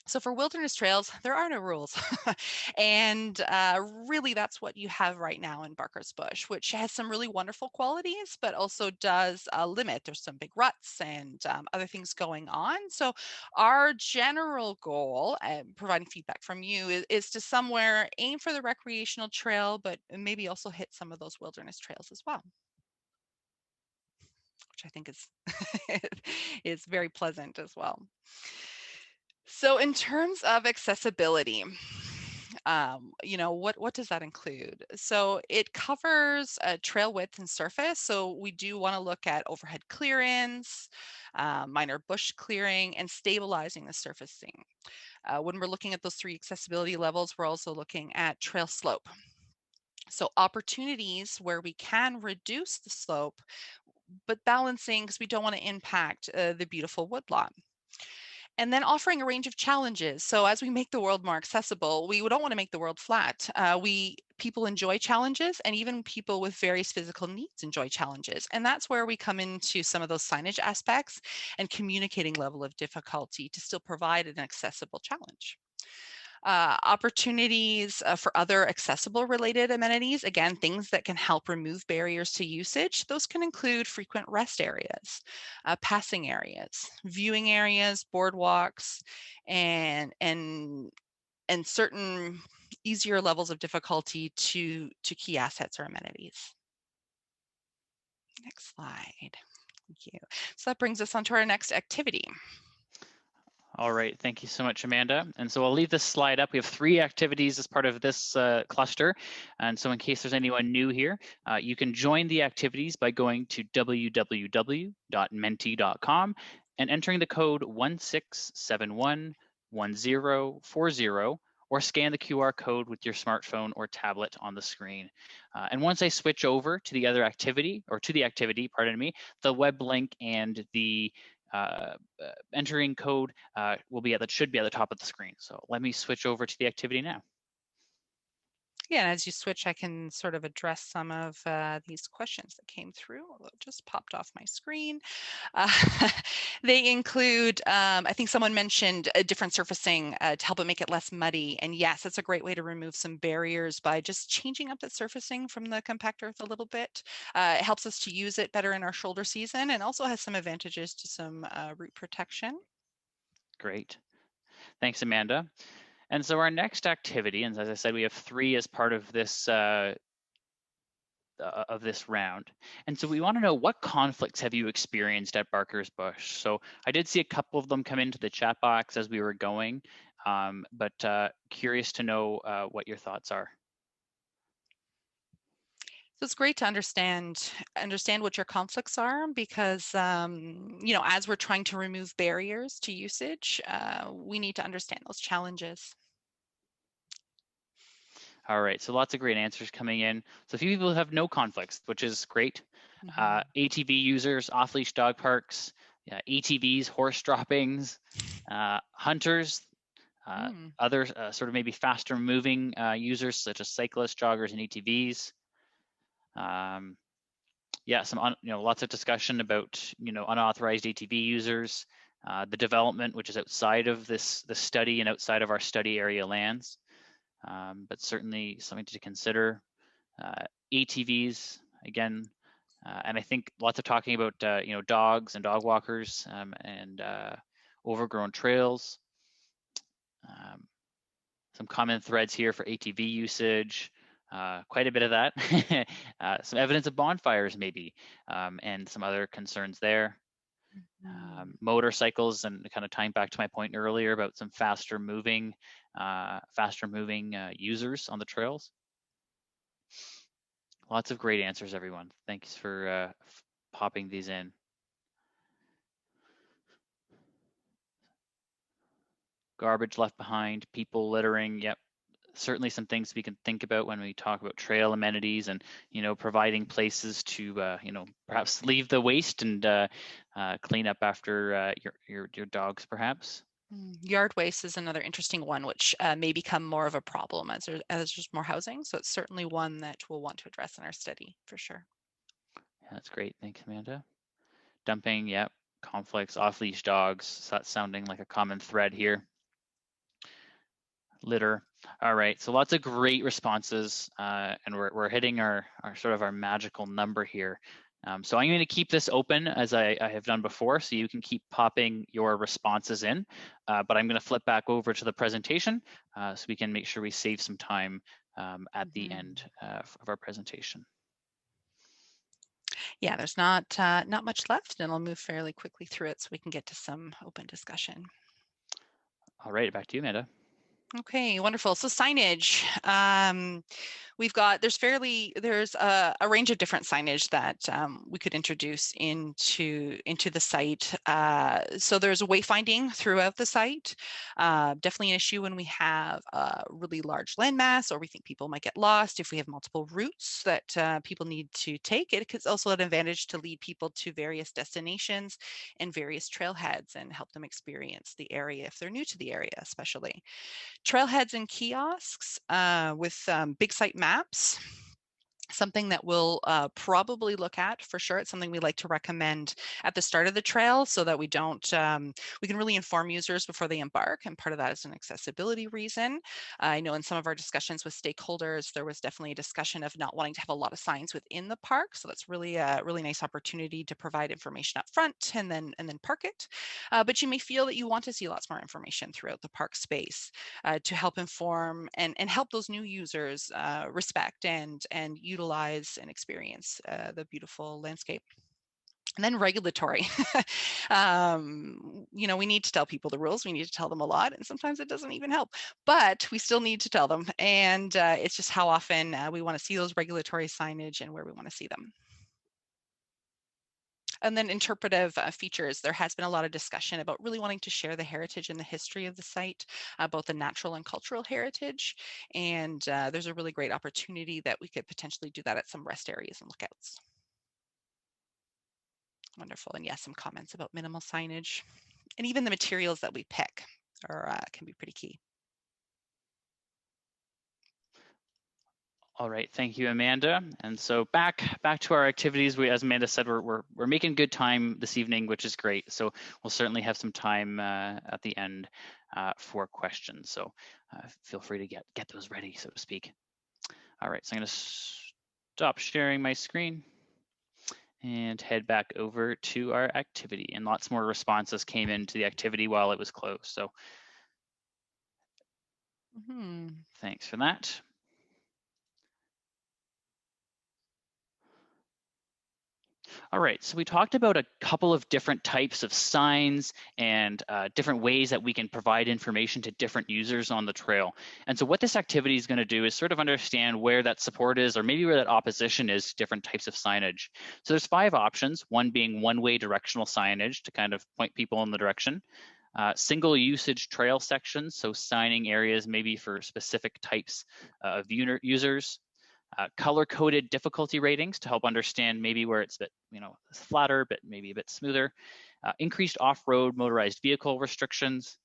So for wilderness trails, there are no rules. And really that's what you have right now in Barker's Bush, which has some really wonderful qualities, but also does limit. There's some big ruts and other things going on. So our general goal, providing feedback from you, is to somewhere aim for the recreational trail, but maybe also hit some of those wilderness trails as well, which I think is is very pleasant as well. So in terms of accessibility, what does that include? So it covers trail width and surface. So we do want to look at overhead clearance, minor bush clearing, and stabilizing the surfacing. When we're looking at those 3 accessibility levels, we're also looking at trail slope. So opportunities where we can reduce the slope, but balancing because we don't want to impact the beautiful woodlot. And then offering a range of challenges. So as we make the world more accessible, we don't want to make the world flat. People enjoy challenges, and even people with various physical needs enjoy challenges. And that's where we come into some of those signage aspects and communicating level of difficulty to still provide an accessible challenge. Opportunities for other accessible related amenities, again, things that can help remove barriers to usage. Those can include frequent rest areas, passing areas, viewing areas, boardwalks, and certain easier levels of difficulty to key assets or amenities. Next slide. Thank you. So that brings us on to our next activity. All right, thank you so much, Amanda. And so I'll leave this slide up. We have 3 activities as part of this cluster. And so in case there's anyone new here, you can join the activities by going to www.menti.com and entering the code 16711040, or scan the QR code with your smartphone or tablet on the screen. And once I switch over to the other activity, or to the activity, pardon me, the web link and the entering code should be at the top of the screen. So let me switch over to the activity now. Yeah, and as you switch, I can sort of address some of these questions that came through, although it just popped off my screen. They include, I think someone mentioned different surfacing to help it make it less muddy. And yes, that's a great way to remove some barriers by just changing up that surfacing from the compact earth a little bit. It helps us to use it better in our shoulder season and also has some advantages to some root protection. Great. Thanks, Amanda. And so our next activity, and as I said, we have 3 as part of this round. And so we want to know, what conflicts have you experienced at Barker's Bush? So I did see a couple of them come into the chat box as we were going, but curious to know what your thoughts are. So it's great to understand what your conflicts are, because as we're trying to remove barriers to usage, we need to understand those challenges. All right, so lots of great answers coming in. So a few people have no conflicts, which is great. ATV users, off-leash dog parks, ATVs, horse droppings, hunters, other sort of maybe faster moving users such as cyclists, joggers, and ATVs. Lots of discussion about unauthorized ATV users, the development which is outside of the study and outside of our study area lands, but certainly something to consider. ATVs again, and I think lots of talking about dogs and dog walkers and overgrown trails. Some common threads here for ATV usage. Quite a bit of that. Some evidence of bonfires maybe, and some other concerns there. Motorcycles, and kind of tying back to my point earlier about some faster moving users on the trails. Lots of great answers, everyone. Thanks for popping these in. Garbage left behind, people littering, yep. Certainly some things we can think about when we talk about trail amenities and, providing places to, perhaps leave the waste and clean up after your dogs, perhaps. Yard waste is another interesting one, which may become more of a problem as there's more housing. So it's certainly one that we'll want to address in our study for sure. Yeah, that's great. Thanks, Amanda. Dumping, yep. Conflicts, off-leash dogs. So that's sounding like a common thread here. Litter. All right, so lots of great responses, and we're hitting our sort of our magical number here. So I'm going to keep this open as I have done before, so you can keep popping your responses in, but I'm going to flip back over to the presentation so we can make sure we save some time at the end of our presentation. Yeah, there's not much left, and I'll move fairly quickly through it so we can get to some open discussion. All right, back to you, Amanda. Okay, wonderful. So signage, there's a range of different signage that we could introduce into the site. So there's wayfinding throughout the site. Definitely an issue when we have a really large landmass, or we think people might get lost. If we have multiple routes that people need to take, it is also an advantage to lead people to various destinations and various trailheads and help them experience the area if they're new to the area, especially. Trailheads and kiosks with big site maps, something that we'll probably look at for sure. It's something we like to recommend at the start of the trail so that we can really inform users before they embark. And part of that is an accessibility reason. I know in some of our discussions with stakeholders, there was definitely a discussion of not wanting to have a lot of signs within the park. So that's really a really nice opportunity to provide information up front and then park it. But you may feel that you want to see lots more information throughout the park space to help inform and help those new users respect and utilize and experience the beautiful landscape. And then regulatory. We need to tell people the rules. We need to tell them a lot, and sometimes it doesn't even help, but we still need to tell them. And it's just how often we want to see those regulatory signage and where we want to see them. And then interpretive features. There has been a lot of discussion about really wanting to share the heritage and the history of the site, both the natural and cultural heritage. And there's a really great opportunity that we could potentially do that at some rest areas and lookouts. Wonderful. And yes, some comments about minimal signage. And even the materials that we pick can be pretty key. All right, thank you, Amanda. And so back to our activities. As Amanda said, we're making good time this evening, which is great. So we'll certainly have some time at the end for questions. So feel free to get those ready, so to speak. All right, so I'm going to stop sharing my screen and head back over to our activity. And lots more responses came into the activity while it was closed. So thanks for that. All right, so we talked about a couple of different types of signs and different ways that we can provide information to different users on the trail. And so what this activity is going to do is sort of understand where that support is, or maybe where that opposition is to different types of signage. So there's 5 options, one being one-way directional signage to kind of point people in the direction. Single usage trail sections, so signing areas maybe for specific types of users. Color-coded difficulty ratings to help understand maybe where it's a bit, flatter, but maybe a bit smoother. Increased off-road motorized vehicle restrictions,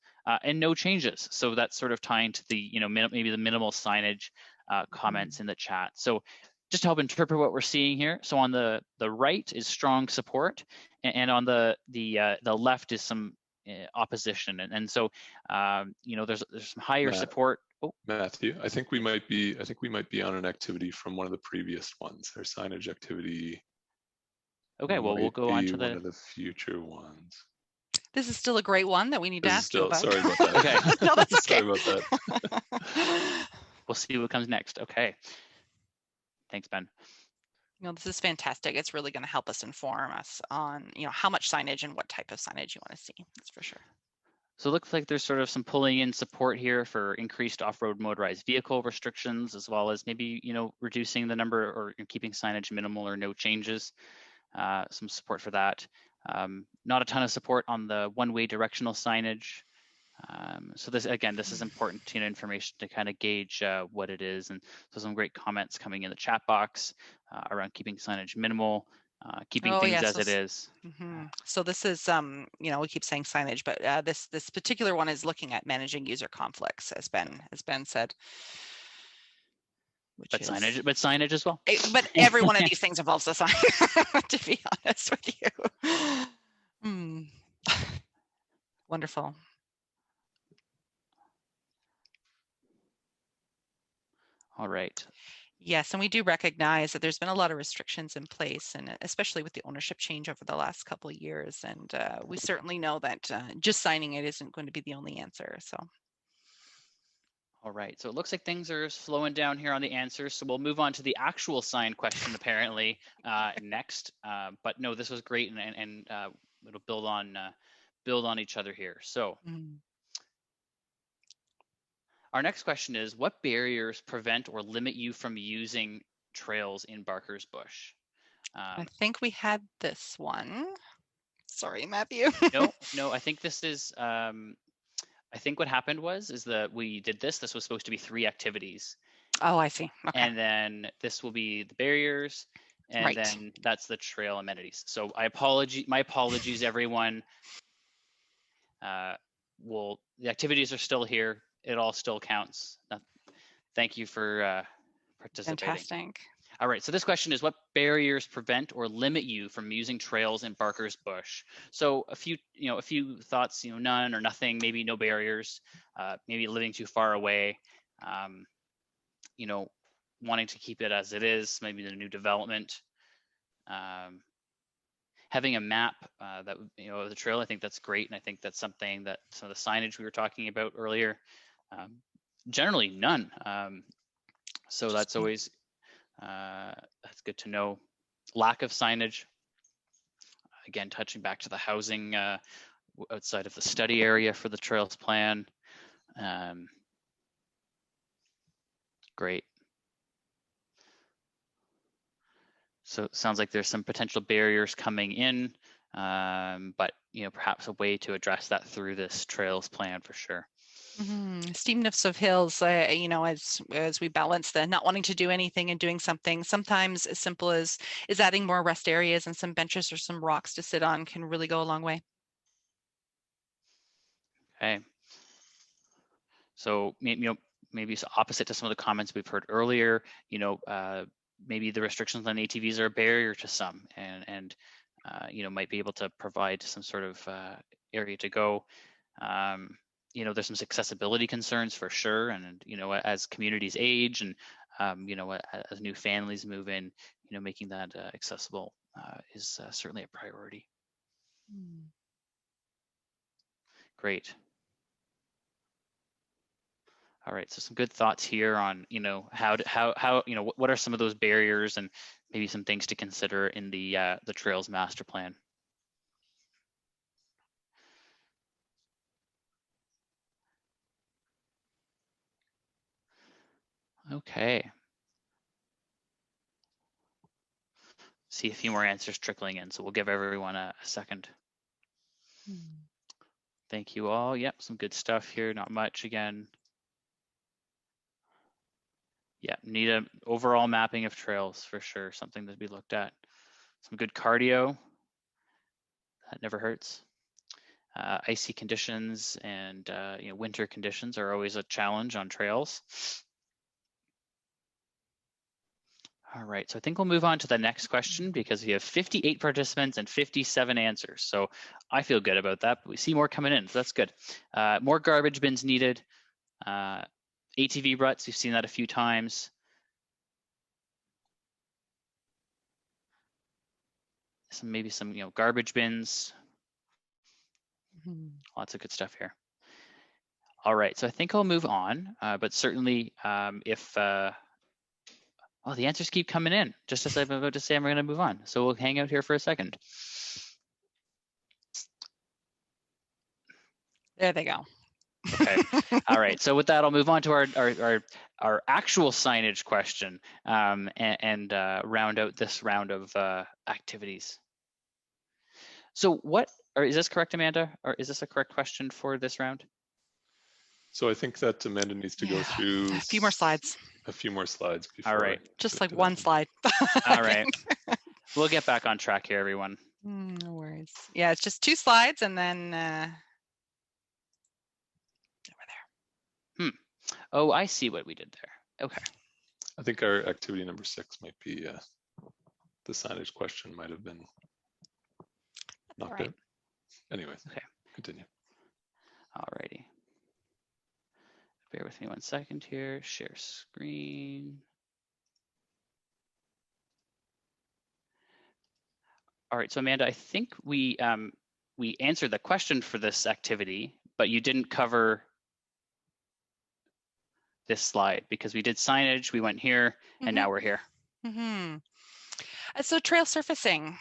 and no changes. So that's sort of tying to the, maybe the minimal signage comments in the chat. So just to help interpret what we're seeing here. So on the right is strong support, and on the left is some opposition. And so, there's some higher support. Oh. Matthew, I think we might be on an activity from one of the previous ones. Our signage activity. Okay, well, we'll go on to one of the future ones. This is still a great one that we need to ask you about. Sorry about that. Okay. No, that's okay. Sorry about that. We'll see what comes next. Okay. Thanks, Ben. This is fantastic. It's really going to help us inform us on, how much signage and what type of signage you want to see. That's for sure. So it looks like there's sort of some pulling in support here for increased off-road motorized vehicle restrictions, as well as maybe, reducing the number or keeping signage minimal or no changes. Some support for that. Not a ton of support on the one-way directional signage. So this is important information to kind of gauge what it is. And so some great comments coming in the chat box around keeping signage minimal, keeping things as it is. So this is, we keep saying signage, but this particular one is looking at managing user conflicts, as Ben said. But signage as well. But every one of these things involves a sign, to be honest with you. Wonderful. All right. Yes, and we do recognize that there's been a lot of restrictions in place, and especially with the ownership change over the last couple of years. And we certainly know that just signing it isn't going to be the only answer. So. All right, so it looks like things are slowing down here on the answers. So we'll move on to the actual sign question apparently next. But no, this was great, and it'll build on each other here. So. Our next question is, what barriers prevent or limit you from using trails in Barker's Bush? I think we had this one. Sorry, Matthew. No, I think this is, I think what happened is that we did this. This was supposed to be 3 activities. Oh, I see. Okay. And then this will be the barriers, and then that's the trail amenities. So my apologies, everyone. The activities are still here. It all still counts. Thank you for participating. Fantastic. All right, so this question is, what barriers prevent or limit you from using trails in Barker's Bush? So a few thoughts, none or nothing, maybe no barriers, maybe living too far away, wanting to keep it as it is, maybe the new development. Having a map that of the trail, I think that's great, and I think that's something that some of the signage we were talking about earlier. Generally, none. So that's always that's good to know. Lack of signage. Again, touching back to the housing outside of the study area for the trails plan. Great. So it sounds like there's some potential barriers coming in, but perhaps a way to address that through this trails plan for sure. Steepness of hills, as we balance the not wanting to do anything and doing something, sometimes as simple as adding more rest areas and some benches or some rocks to sit on can really go a long way. Okay. So maybe it's opposite to some of the comments we've heard earlier. Maybe the restrictions on ATVs are a barrier to some, and might be able to provide some sort of area to go. There's some accessibility concerns for sure, and as communities age and as new families move in, making that accessible is certainly a priority. Great. All right, so some good thoughts here on how what are some of those barriers and maybe some things to consider in the Trails Master Plan. Okay. See a few more answers trickling in, so we'll give everyone a second. Thank you all. Yep, some good stuff here. Not much again. Yeah, need an overall mapping of trails for sure. Something to be looked at. Some good cardio. That never hurts. Icy conditions and winter conditions are always a challenge on trails. All right, so I think we'll move on to the next question because we have 58 participants and 57 answers. So I feel good about that, but we see more coming in, so that's good. More garbage bins needed. ATV ruts, we've seen that a few times. Maybe some garbage bins. Lots of good stuff here. All right, so I think I'll move on, but certainly if oh, the answers keep coming in. Just as I'm about to say, I'm going to move on. So we'll hang out here for a second. There they go. Okay. All right. So with that, I'll move on to our actual signage question and round out this round of activities. So is this correct, Amanda? Or is this a correct question for this round? So I think that Amanda needs to go through a few more slides. A few more slides before. All right. Just like one slide. All right. We'll get back on track here, everyone. No worries. Yeah, it's just 2 slides and then over there. Oh, I see what we did there. Okay. I think our activity number 6 might be the signage question might have been knocked out. Anyways, okay. Continue. All righty. Bear with me one second here. Share screen. All right, so Amanda, I think we answered the question for this activity, but you didn't cover this slide because we did signage, we went here, and now we're here. So trail surfacing,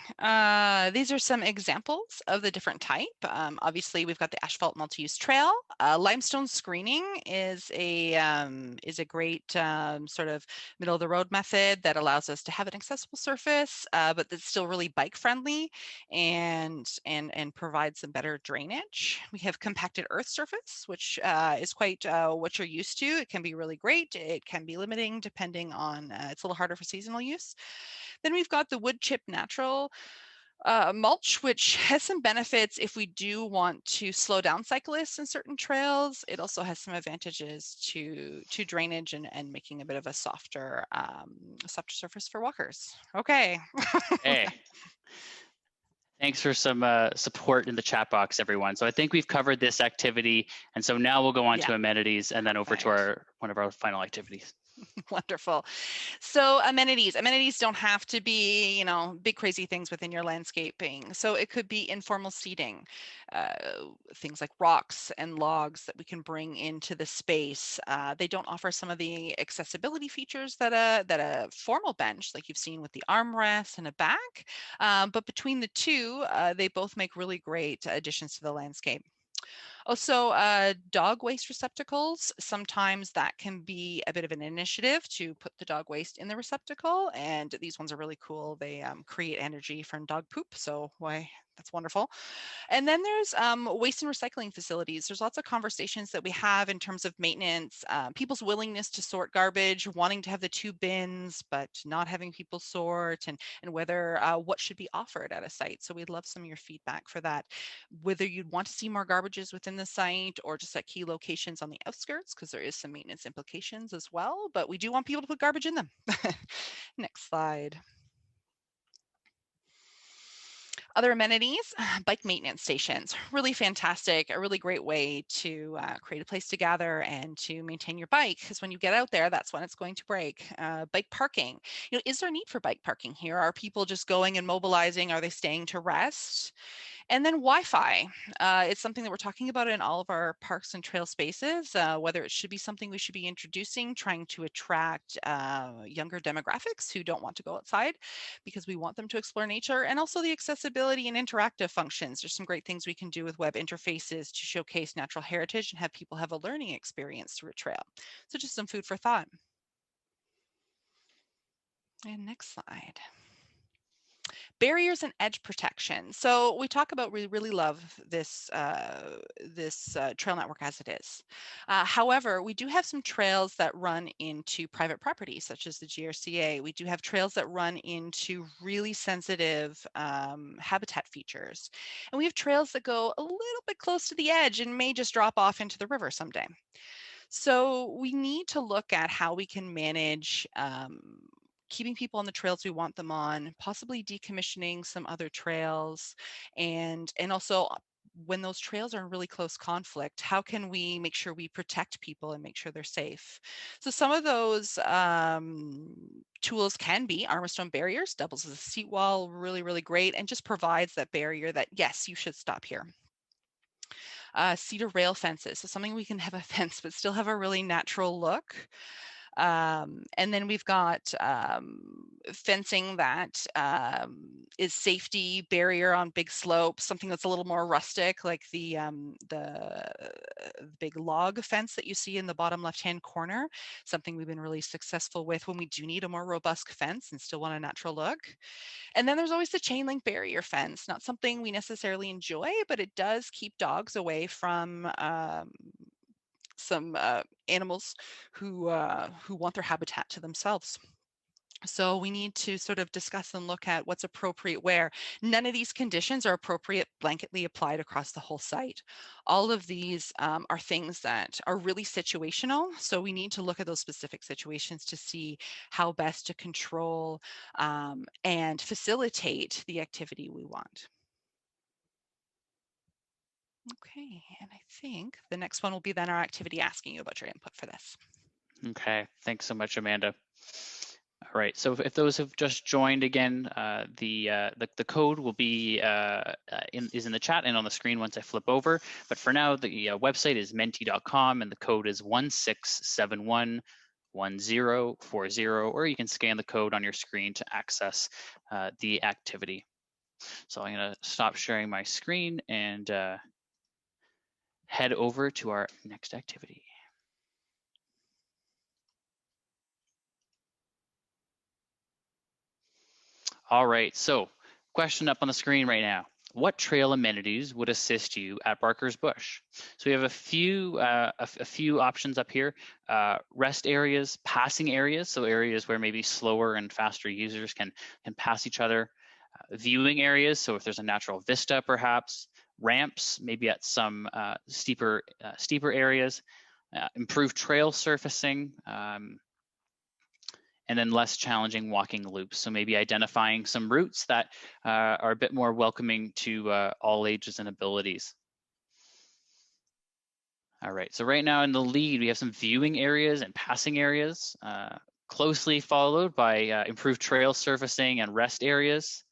these are some examples of the different type. Obviously, we've got the asphalt multi-use trail. Limestone screening is a great sort of middle of the road method that allows us to have an accessible surface, but that's still really bike friendly and provides some better drainage. We have compacted earth surface, which is quite what you're used to. It can be really great. It can be limiting depending on, it's a little harder for seasonal use. Then we've got the wood chip natural mulch, which has some benefits if we do want to slow down cyclists in certain trails. It also has some advantages to drainage and making a bit of a softer surface for walkers. Okay. Hey. Thanks for some support in the chat box, everyone. So I think we've covered this activity, and so now we'll go on to amenities and then over to one of our final activities. Wonderful. So amenities don't have to be, big crazy things within your landscaping. So it could be informal seating, things like rocks and logs that we can bring into the space. They don't offer some of the accessibility features that a formal bench, like you've seen with the armrest and a back, but between the two, they both make really great additions to the landscape. Also, dog waste receptacles, sometimes that can be a bit of an initiative to put the dog waste in the receptacle, and these ones are really cool. They create energy from dog poop, so why, that's wonderful. And then there's waste and recycling facilities. There's lots of conversations that we have in terms of maintenance, people's willingness to sort garbage, wanting to have the 2 bins, but not having people sort, and whether what should be offered at a site. So we'd love some of your feedback for that, whether you'd want to see more garbages within the site or just at key locations on the outskirts, because there is some maintenance implications as well, but we do want people to put garbage in them. Next slide. Other amenities, bike maintenance stations, really fantastic, a really great way to create a place to gather and to maintain your bike, because when you get out there, that's when it's going to break. Bike parking, is there a need for bike parking here? Are people just going and mobilizing? Are they staying to rest? And then Wi-Fi, it's something that we're talking about in all of our parks and trail spaces, whether it should be something we should be introducing, trying to attract younger demographics who don't want to go outside because we want them to explore nature, and also the accessibility and interactive functions. There's some great things we can do with web interfaces to showcase natural heritage and have people have a learning experience through a trail. So just some food for thought. And next slide. Barriers and edge protection. So we talk about, we really love this trail network as it is. However, we do have some trails that run into private property, such as the GRCA. We do have trails that run into really sensitive habitat features. And we have trails that go a little bit close to the edge and may just drop off into the river someday. So we need to look at how we can manage keeping people on the trails we want them on, possibly decommissioning some other trails, and also when those trails are in really close conflict, how can we make sure we protect people and make sure they're safe? So some of those tools can be armor stone barriers, doubles as a seat wall, really, really great, and just provides that barrier that, yes, you should stop here. Cedar rail fences, so something we can have a fence but still have a really natural look. And then we've got fencing that is safety barrier on big slopes, something that's a little more rustic, like the big log fence that you see in the bottom left-hand corner, something we've been really successful with when we do need a more robust fence and still want a natural look. And then there's always the chain link barrier fence, not something we necessarily enjoy, but it does keep dogs away from some animals who want their habitat to themselves. So we need to sort of discuss and look at what's appropriate where. None of these conditions are appropriate blanketly applied across the whole site. All of these are things that are really situational. So we need to look at those specific situations to see how best to control and facilitate the activity we want. Okay, and I think the next one will be then our activity asking you about your input for this. Okay, thanks so much, Amanda. All right, so if those have just joined again, the code will be is in the chat and on the screen once I flip over. But for now, the website is menti.com and the code is 16711040, or you can scan the code on your screen to access the activity. So I'm going to stop sharing my screen and head over to our next activity. All right, so question up on the screen right now. What trail amenities would assist you at Barker's Bush? So we have a few options up here. Rest areas, passing areas, so areas where maybe slower and faster users can pass each other. Viewing areas, so if there's a natural vista perhaps. Ramps, maybe at some steeper areas. Improved trail surfacing. And then less challenging walking loops. So maybe identifying some routes that are a bit more welcoming to all ages and abilities. All right, so right now in the lead, we have some viewing areas and passing areas, closely followed by improved trail surfacing and rest areas.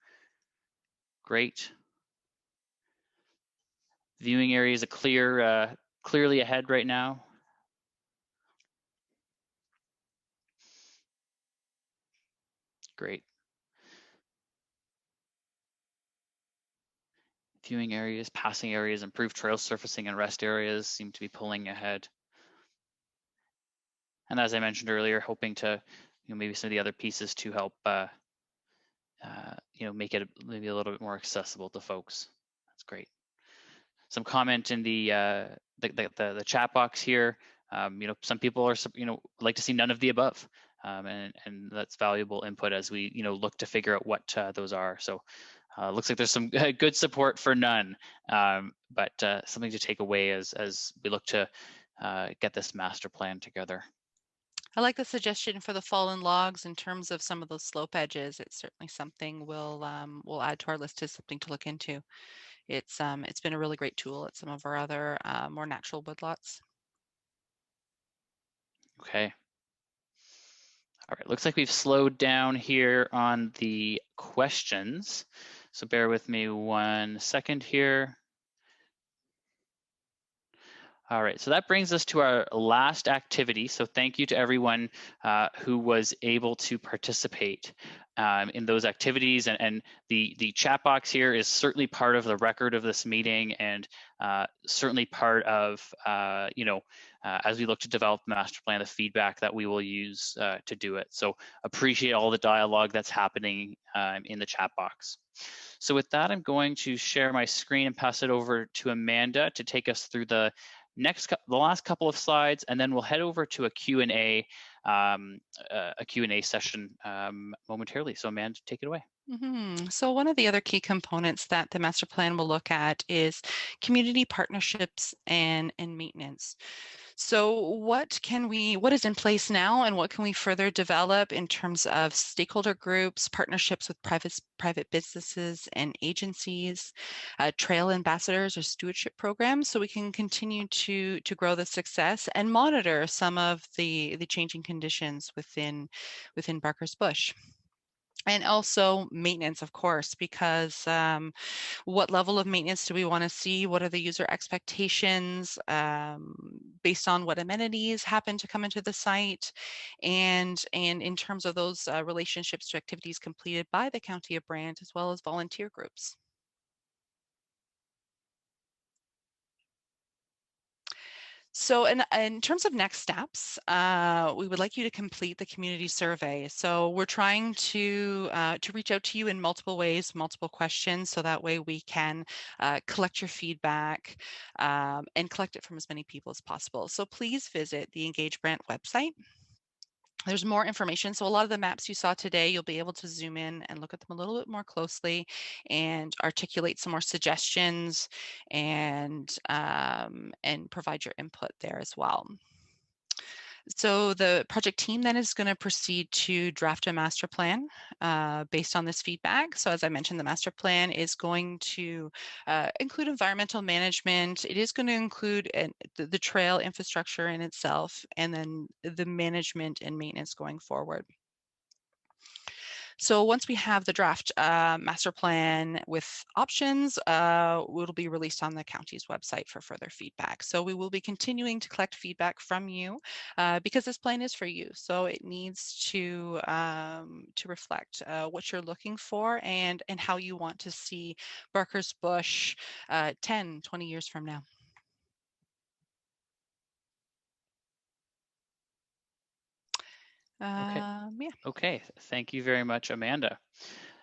Great. Viewing areas are clearly ahead right now. Great. Viewing areas, passing areas, improved trail surfacing and rest areas seem to be pulling ahead. And as I mentioned earlier, hoping to, maybe some of the other pieces to help, make it maybe a little bit more accessible to folks. That's great. Some comment in the chat box here. Some people are, like to see none of the above, and that's valuable input as we, look to figure out what those are. So looks like there's some good support for none, but something to take away as we look to get this master plan together. I like the suggestion for the fallen logs in terms of some of those slope edges. It's certainly something we'll add to our list as something to look into. It's been a really great tool at some of our other more natural woodlots. Okay. All right, looks like we've slowed down here on the questions. So bear with me 1 second here. All right, so that brings us to our last activity. So thank you to everyone who was able to participate in those activities. And the chat box here is certainly part of the record of this meeting, and certainly part of, as we look to develop the master plan, the feedback that we will use to do it. So appreciate all the dialogue that's happening in the chat box. So with that, I'm going to share my screen and pass it over to Amanda to take us through the last couple of slides, and then we'll head over to a Q&A session momentarily. So Amanda, take it away. So one of the other key components that the master plan will look at is community partnerships and maintenance. So what is in place now, and what can we further develop in terms of stakeholder groups, partnerships with private businesses and agencies, trail ambassadors or stewardship programs, so we can continue to grow the success and monitor some of the changing conditions within Barker's Bush. And also maintenance, of course, because what level of maintenance do we want to see? What are the user expectations based on what amenities happen to come into the site? And in terms of those relationships to activities completed by the County of Brant, as well as volunteer groups. So in terms of next steps, we would like you to complete the community survey. So we're trying to reach out to you in multiple ways, multiple questions, so that way we can collect your feedback and collect it from as many people as possible. So please visit the Engage Brant website. There's more information. So a lot of the maps you saw today, you'll be able to zoom in and look at them a little bit more closely and articulate some more suggestions and provide your input there as well. So the project team then is going to proceed to draft a master plan based on this feedback. So as I mentioned, the master plan is going to include environmental management. It is going to include the trail infrastructure in itself, and then the management and maintenance going forward. So once we have the draft master plan with options, it'll be released on the county's website for further feedback. So we will be continuing to collect feedback from you because this plan is for you. So it needs to reflect what you're looking for and how you want to see Barker's Bush 10, 20 years from now. Yeah. Okay, thank you very much, Amanda.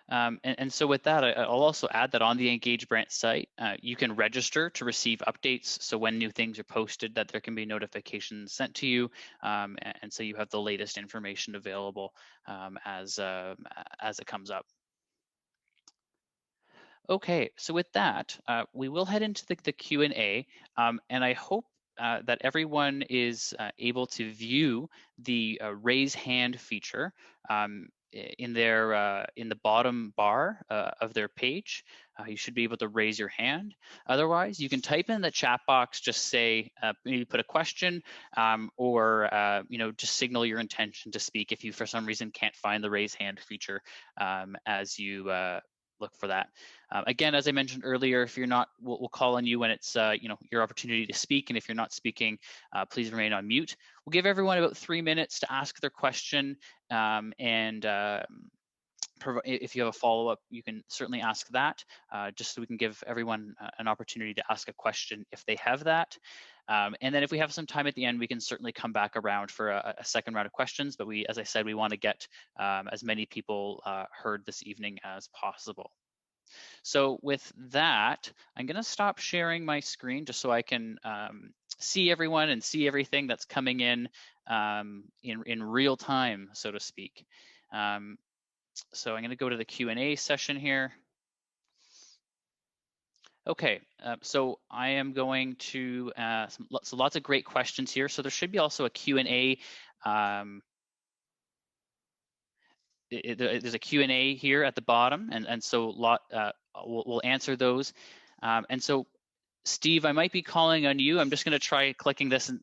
And so with that, I'll also add that on the Engage Brant site, you can register to receive updates. So when new things are posted, that there can be notifications sent to you. And so you have the latest information available as it comes up. Okay, so with that, we will head into the Q&A, and I hope that everyone is able to view the raise hand feature in the bottom bar of their page. You should be able to raise your hand. Otherwise, you can type in the chat box, just say, maybe put a question, or just signal your intention to speak if you for some reason can't find the raise hand feature as you look for that. Again, as I mentioned earlier, if you're not, we'll call on you when it's your opportunity to speak, and if you're not speaking, please remain on mute. We'll give everyone about 3 minutes to ask their question and if you have a follow-up, you can certainly ask that, just so we can give everyone an opportunity to ask a question if they have that. And then if we have some time at the end, we can certainly come back around for a second round of questions. But as I said, we want to get as many people heard this evening as possible. So with that, I'm going to stop sharing my screen just so I can see everyone and see everything that's coming in real time, so to speak. So I'm going to go to the Q&A session here. Okay, so I am going to, so lots of great questions here. So there should be also a Q&A. There's a Q&A here at the bottom, and so we'll answer those. And so, Steve, I might be calling on you. I'm just going to try clicking this and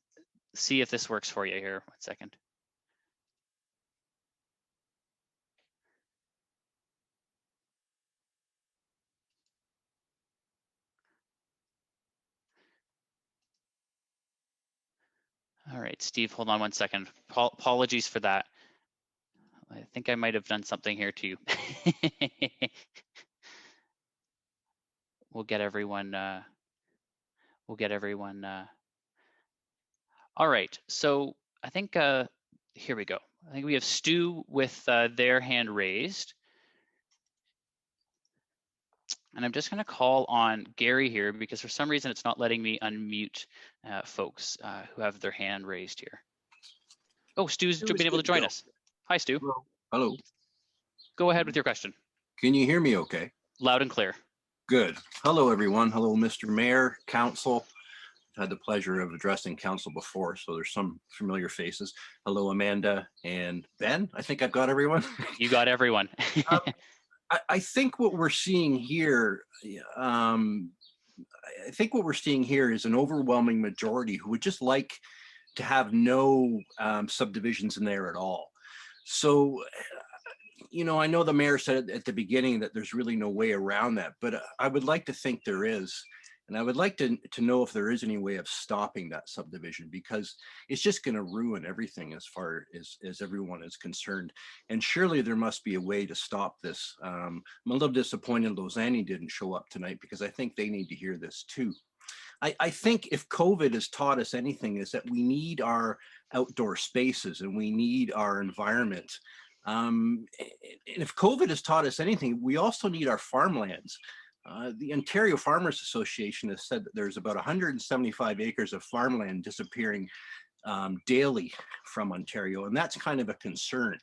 see if this works for you here. 1 second. All right, Steve, hold on 1 second. Apologies for that. I think I might have done something here too. We'll get everyone. All right, so I think here we go. I think we have Stu with their hand raised. And I'm just going to call on Gary here because for some reason it's not letting me unmute folks who have their hand raised here. Oh, Stu's been able to join us. Hi, Stu. Hello. Go ahead with your question. Can you hear me okay? Loud and clear. Good. Hello, everyone. Hello, Mr. Mayor, Council. I've had the pleasure of addressing Council before, so there's some familiar faces. Hello, Amanda and Ben. I think I've got everyone. You got everyone. I think what we're seeing here, is an overwhelming majority who would just like to have no subdivisions in there at all. So, I know the mayor said at the beginning that there's really no way around that, but I would like to think there is. And I would like to know if there is any way of stopping that subdivision, because it's just going to ruin everything as far as everyone is concerned. And surely there must be a way to stop this. I'm a little disappointed Lausanne didn't show up tonight because I think they need to hear this too. I think if COVID has taught us anything is that we need our outdoor spaces and we need our environment. And if COVID has taught us anything, we also need our farmlands. The Ontario Farmers Association has said that there's about 175 acres of farmland disappearing daily from Ontario, and that's kind of a concern.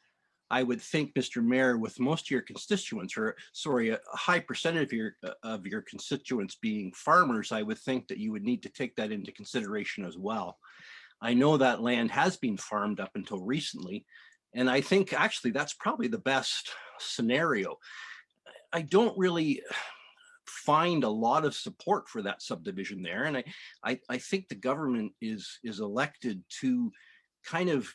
I would think, Mr. Mayor, with most of your constituents, or sorry, a high percentage of your constituents being farmers, I would think that you would need to take that into consideration as well. I know that land has been farmed up until recently, and I think actually that's probably the best scenario. I don't really find a lot of support for that subdivision there, and I think the government is elected to kind of,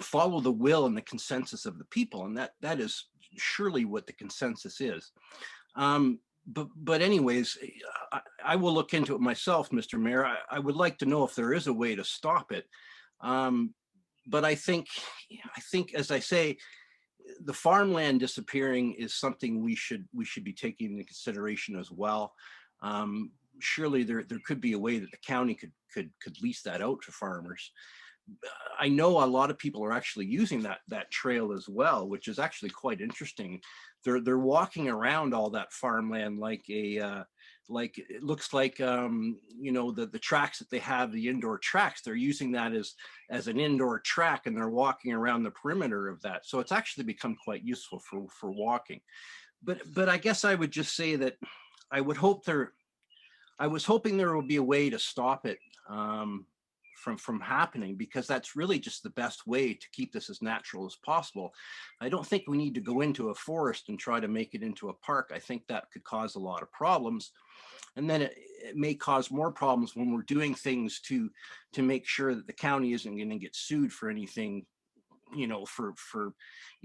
follow the will and the consensus of the people, and that is surely what the consensus is. But anyways, I will look into it myself, Mr. Mayor. I would like to know if there is a way to stop it. But I think, as I say, the farmland disappearing is something we should be taking into consideration as well. Surely there could be a way that the county could lease that out to farmers. I know a lot of people are actually using that trail as well, which is actually quite interesting. They're walking around all that farmland like it looks like the tracks that they have, the indoor tracks. They're using that as an indoor track, and they're walking around the perimeter of that. So it's actually become quite useful for walking. But I guess I would just say that I was hoping there would be a way to stop it from happening, because that's really just the best way to keep this as natural as possible. I don't think we need to go into a forest and try to make it into a park. I think that could cause a lot of problems. And then it may cause more problems when we're doing things to make sure that the county isn't going to get sued for anything, for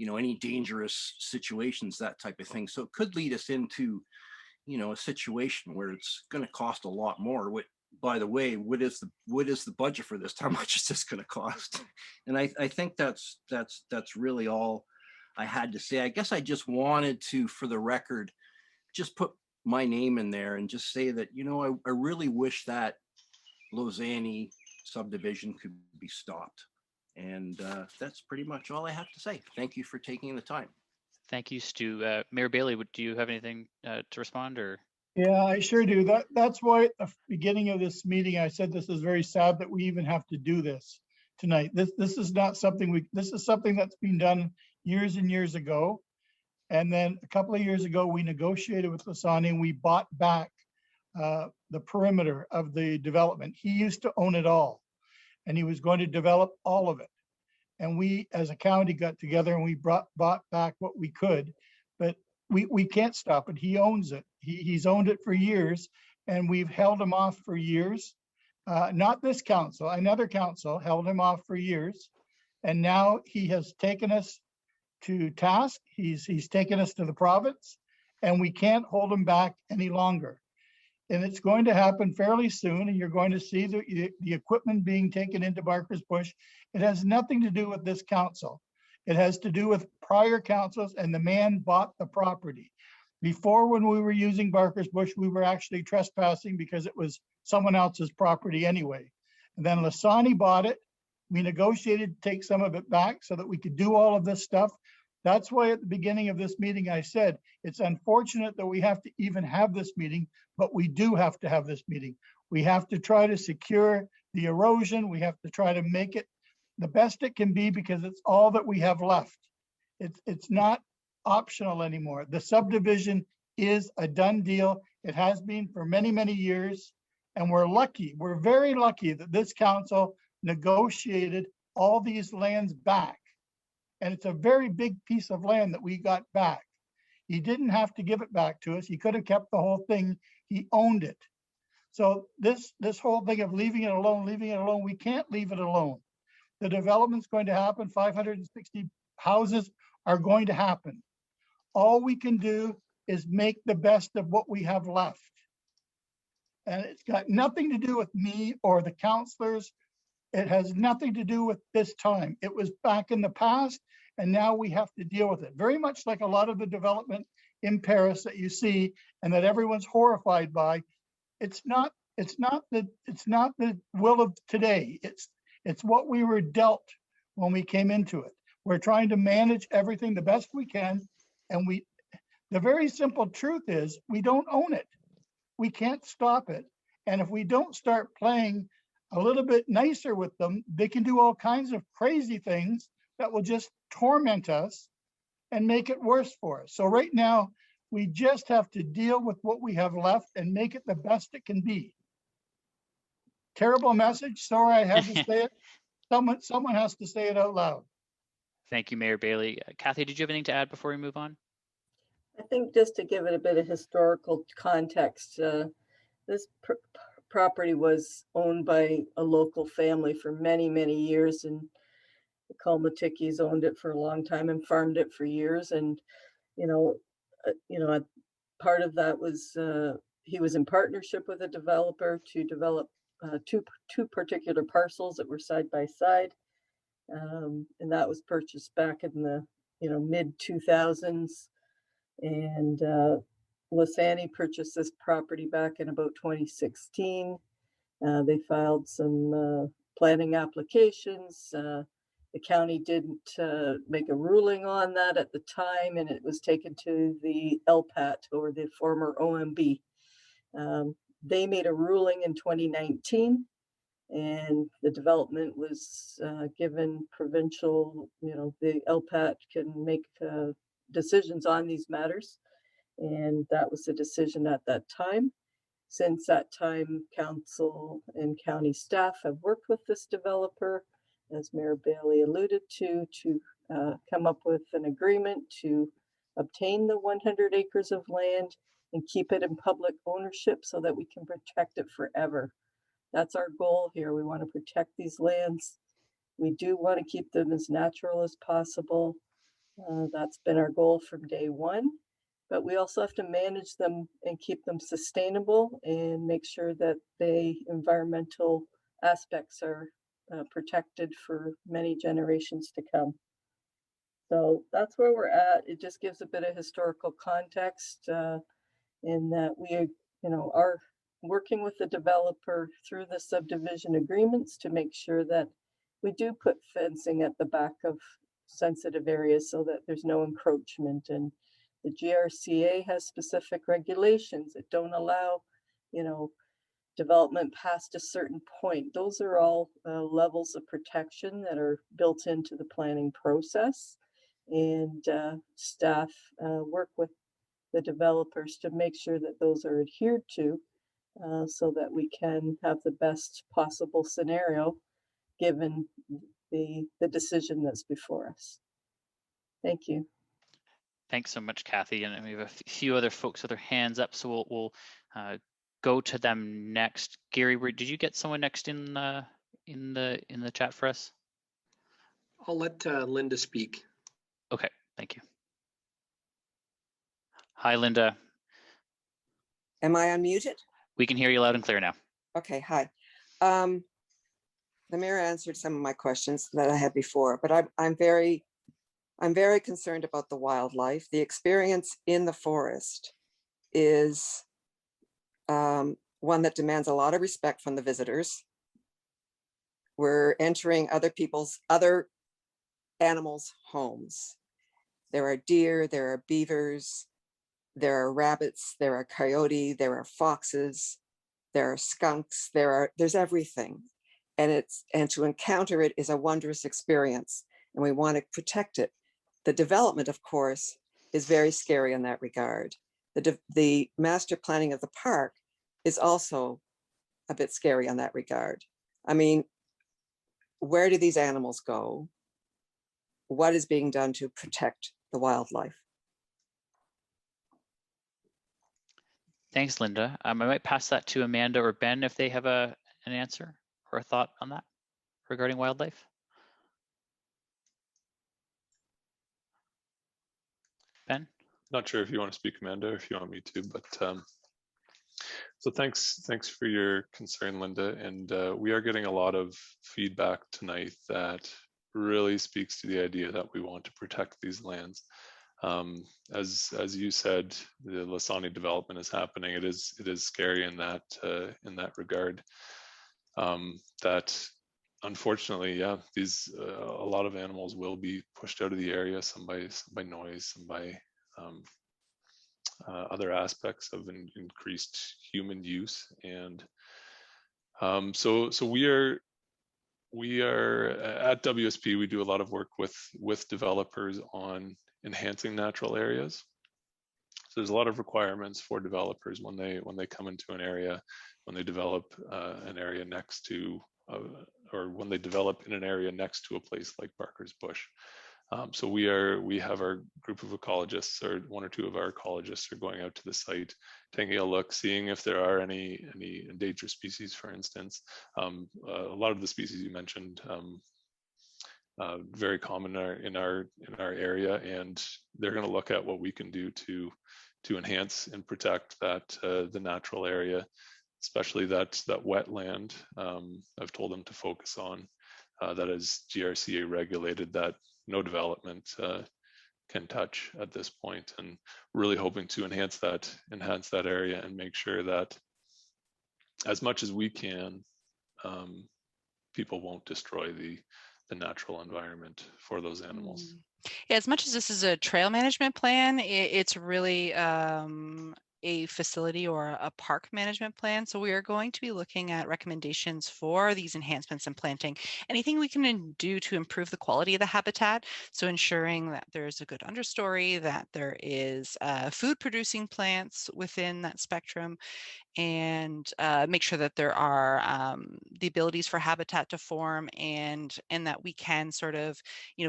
any dangerous situations, that type of thing. So it could lead us into, a situation where it's going to cost a lot more, by the way, what is the budget for this? How much is this going to cost? And I think that's really all I had to say. I guess I just wanted to, for the record, just put my name in there and just say that, you know, I really wish that Lausanne subdivision could be stopped. And that's pretty much all I have to say. Thank you for taking the time. Thank you, Stu. Mayor Bailey, do you have anything to respond, or? Yeah, I sure do. That's why at the beginning of this meeting, I said this is very sad that we even have to do this tonight. This is not something this is something that's been done years and years ago. And then a couple of years ago, we negotiated with Lausanne and we bought back the perimeter of the development. He used to own it all, and he was going to develop all of it. And we, as a county, got together and we bought back what we could, but we can't stop it. He owns it. He's owned it for years, and we've held him off for years. Not this council, another council held him off for years. And now he has taken us to task. He's taken us to the province, and we can't hold him back any longer. And it's going to happen fairly soon, and you're going to see the equipment being taken into Barker's Bush. It has nothing to do with this council. It has to do with prior councils, and the man bought the property. Before, when we were using Barker's Bush, we were actually trespassing because it was someone else's property anyway. And then Lausanne bought it. We negotiated to take some of it back so that we could do all of this stuff. That's why at the beginning of this meeting, I said, it's unfortunate that we have to even have this meeting, but we do have to have this meeting. We have to try to secure the erosion. We have to try to make it the best it can be because it's all that we have left. It's not optional anymore. The subdivision is a done deal. It has been for many, many years. And we're lucky, we're very lucky that this council negotiated all these lands back. And it's a very big piece of land that we got back. He didn't have to give it back to us. He could have kept the whole thing. He owned it. So this whole thing of leaving it alone, we can't leave it alone. The development's going to happen. 560 houses are going to happen. All we can do is make the best of what we have left. And it's got nothing to do with me or the councillors. It has nothing to do with this time. It was back in the past, and now we have to deal with it. Very much like a lot of the development in Paris that you see and that everyone's horrified by. It's not the will of today. It's what we were dealt when we came into it. We're trying to manage everything the best we can, and the very simple truth is we don't own it. We can't stop it. And if we don't start playing a little bit nicer with them, they can do all kinds of crazy things that will just torment us and make it worse for us. So right now, we just have to deal with what we have left and make it the best it can be. Terrible message. Sorry I had to say it. Someone has to say it out loud. Thank you, Mayor Bailey. Kathy, did you have anything to add before we move on? I think just to give it a bit of historical context, this property was owned by a local family for many, many years, and the Kalmatikis owned it for a long time and farmed it for years. And part of that was he was in partnership with a developer to develop two particular parcels that were side by side, and that was purchased back in the mid 2000s. And Lausanne purchased this property back in about 2016. They filed some planning applications. The county didn't make a ruling on that at the time, and it was taken to the LPAT, or the former OMB. They made a ruling in 2019, and the development was given provincial, the LPAT can make decisions on these matters, and that was the decision at that time. Since that time, council and county staff have worked with this developer, as Mayor Bailey alluded to come up with an agreement to obtain the 100 acres of land and keep it in public ownership so that we can protect it forever. That's our goal here. We want to protect these lands. We do want to keep them as natural as possible. That's been our goal from day one. but we also have to manage them and keep them sustainable and make sure that the environmental aspects are protected for many generations to come. So that's where we're at. It just gives a bit of historical context in that we, are working with the developer through the subdivision agreements to make sure that we do put fencing at the back of sensitive areas so that there's no encroachment. And the GRCA has specific regulations that don't allow, development past a certain point. Those are all levels of protection that are built into the planning process. And staff work with the developers to make sure that those are adhered to so that we can have the best possible scenario given the decision that's before us. Thank you. Thanks so much, Kathy. And we have a few other folks with their hands up, so we'll go to them next. Gary, did you get someone next in the chat for us? I'll let Linda speak. Okay, thank you. Hi, Linda. Am I unmuted? We can hear you loud and clear now. Okay, hi. The mayor answered some of my questions that I had before, but I'm very concerned about the wildlife. The experience in the forest is one that demands a lot of respect from the visitors. We're entering other animals' homes. There are deer, there are beavers, there are rabbits, there are coyote, there are foxes, there are skunks, there's everything. And to encounter it is a wondrous experience, and we want to protect it. The development, of course, is very scary in that regard. The master planning of the park is also a bit scary in that regard. I mean, where do these animals go? What is being done to protect the wildlife? Thanks, Linda. I might pass that to Amanda or Ben if they have an answer or a thought on that regarding wildlife. Ben? Not sure if you want to speak, Amanda, or if you want me to, but so thanks for your concern, Linda. And we are getting a lot of feedback tonight that really speaks to the idea that we want to protect these lands. As you said, the Lasani development is happening. It is scary in that regard. That unfortunately, yeah, these a lot of animals will be pushed out of the area, some by noise, some by other aspects of increased human use. And so we are at WSP, we do a lot of work with developers on enhancing natural areas. So there's a lot of requirements for developers when they come into an area, when they develop an area next to or when they develop in an area next to a place like Barker's Bush. So we have our group of ecologists, or one or two of our ecologists are going out to the site, taking a look, seeing if there are any endangered species, for instance. A lot of the species you mentioned, very common in our area, and they're going to look at what we can do to enhance and protect that the natural area, especially that wetland. I've told them to focus on that is GRCA regulated, that no development can touch at this point, and really hoping to enhance that area and make sure that as much as we can, people won't destroy the natural environment for those animals. Yeah, as much as this is a trail management plan, it's really a facility or a park management plan. So we are going to be looking at recommendations for these enhancements and planting. Anything we can do to improve the quality of the habitat. So ensuring that there's a good understory, that there is food producing plants within that spectrum, and make sure that there are the abilities for habitat to form, and that we can sort of,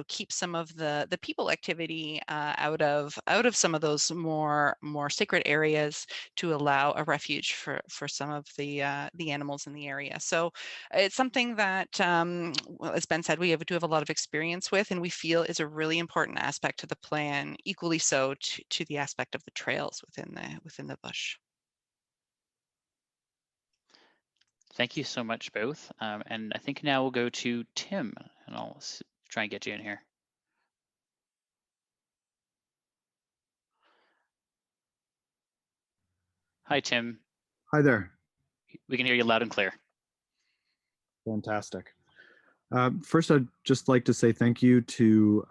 keep some of the people activity out of some of those more sacred areas areas to allow a refuge for some of the animals in the area. So it's something that, well, as Ben said, do have a lot of experience with, and we feel is a really important aspect to the plan, equally so to the aspect of the trails within the bush. Thank you so much, both. And I think now we'll go to Tim, and I'll try and get you in here. Hi, Tim. Hi there. We can hear you loud and clear. Fantastic. First, I'd just like to say thank you to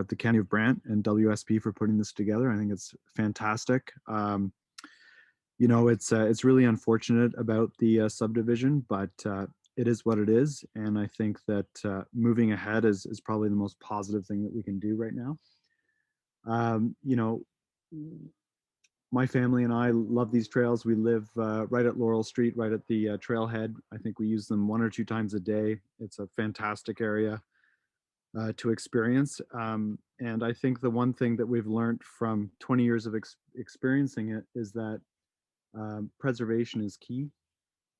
the County of Brant and WSP for putting this together. I think it's fantastic. You know, it's really unfortunate about the subdivision, but it is what it is. And I think that moving ahead is probably the most positive thing that we can do right now. You know, my family and I love these trails. We live right at Laurel Street, right at the trailhead. I think we use them 1 or 2 times a day. It's a fantastic area to experience. And I think the one thing that we've learned from 20 years of experiencing it is that preservation is key.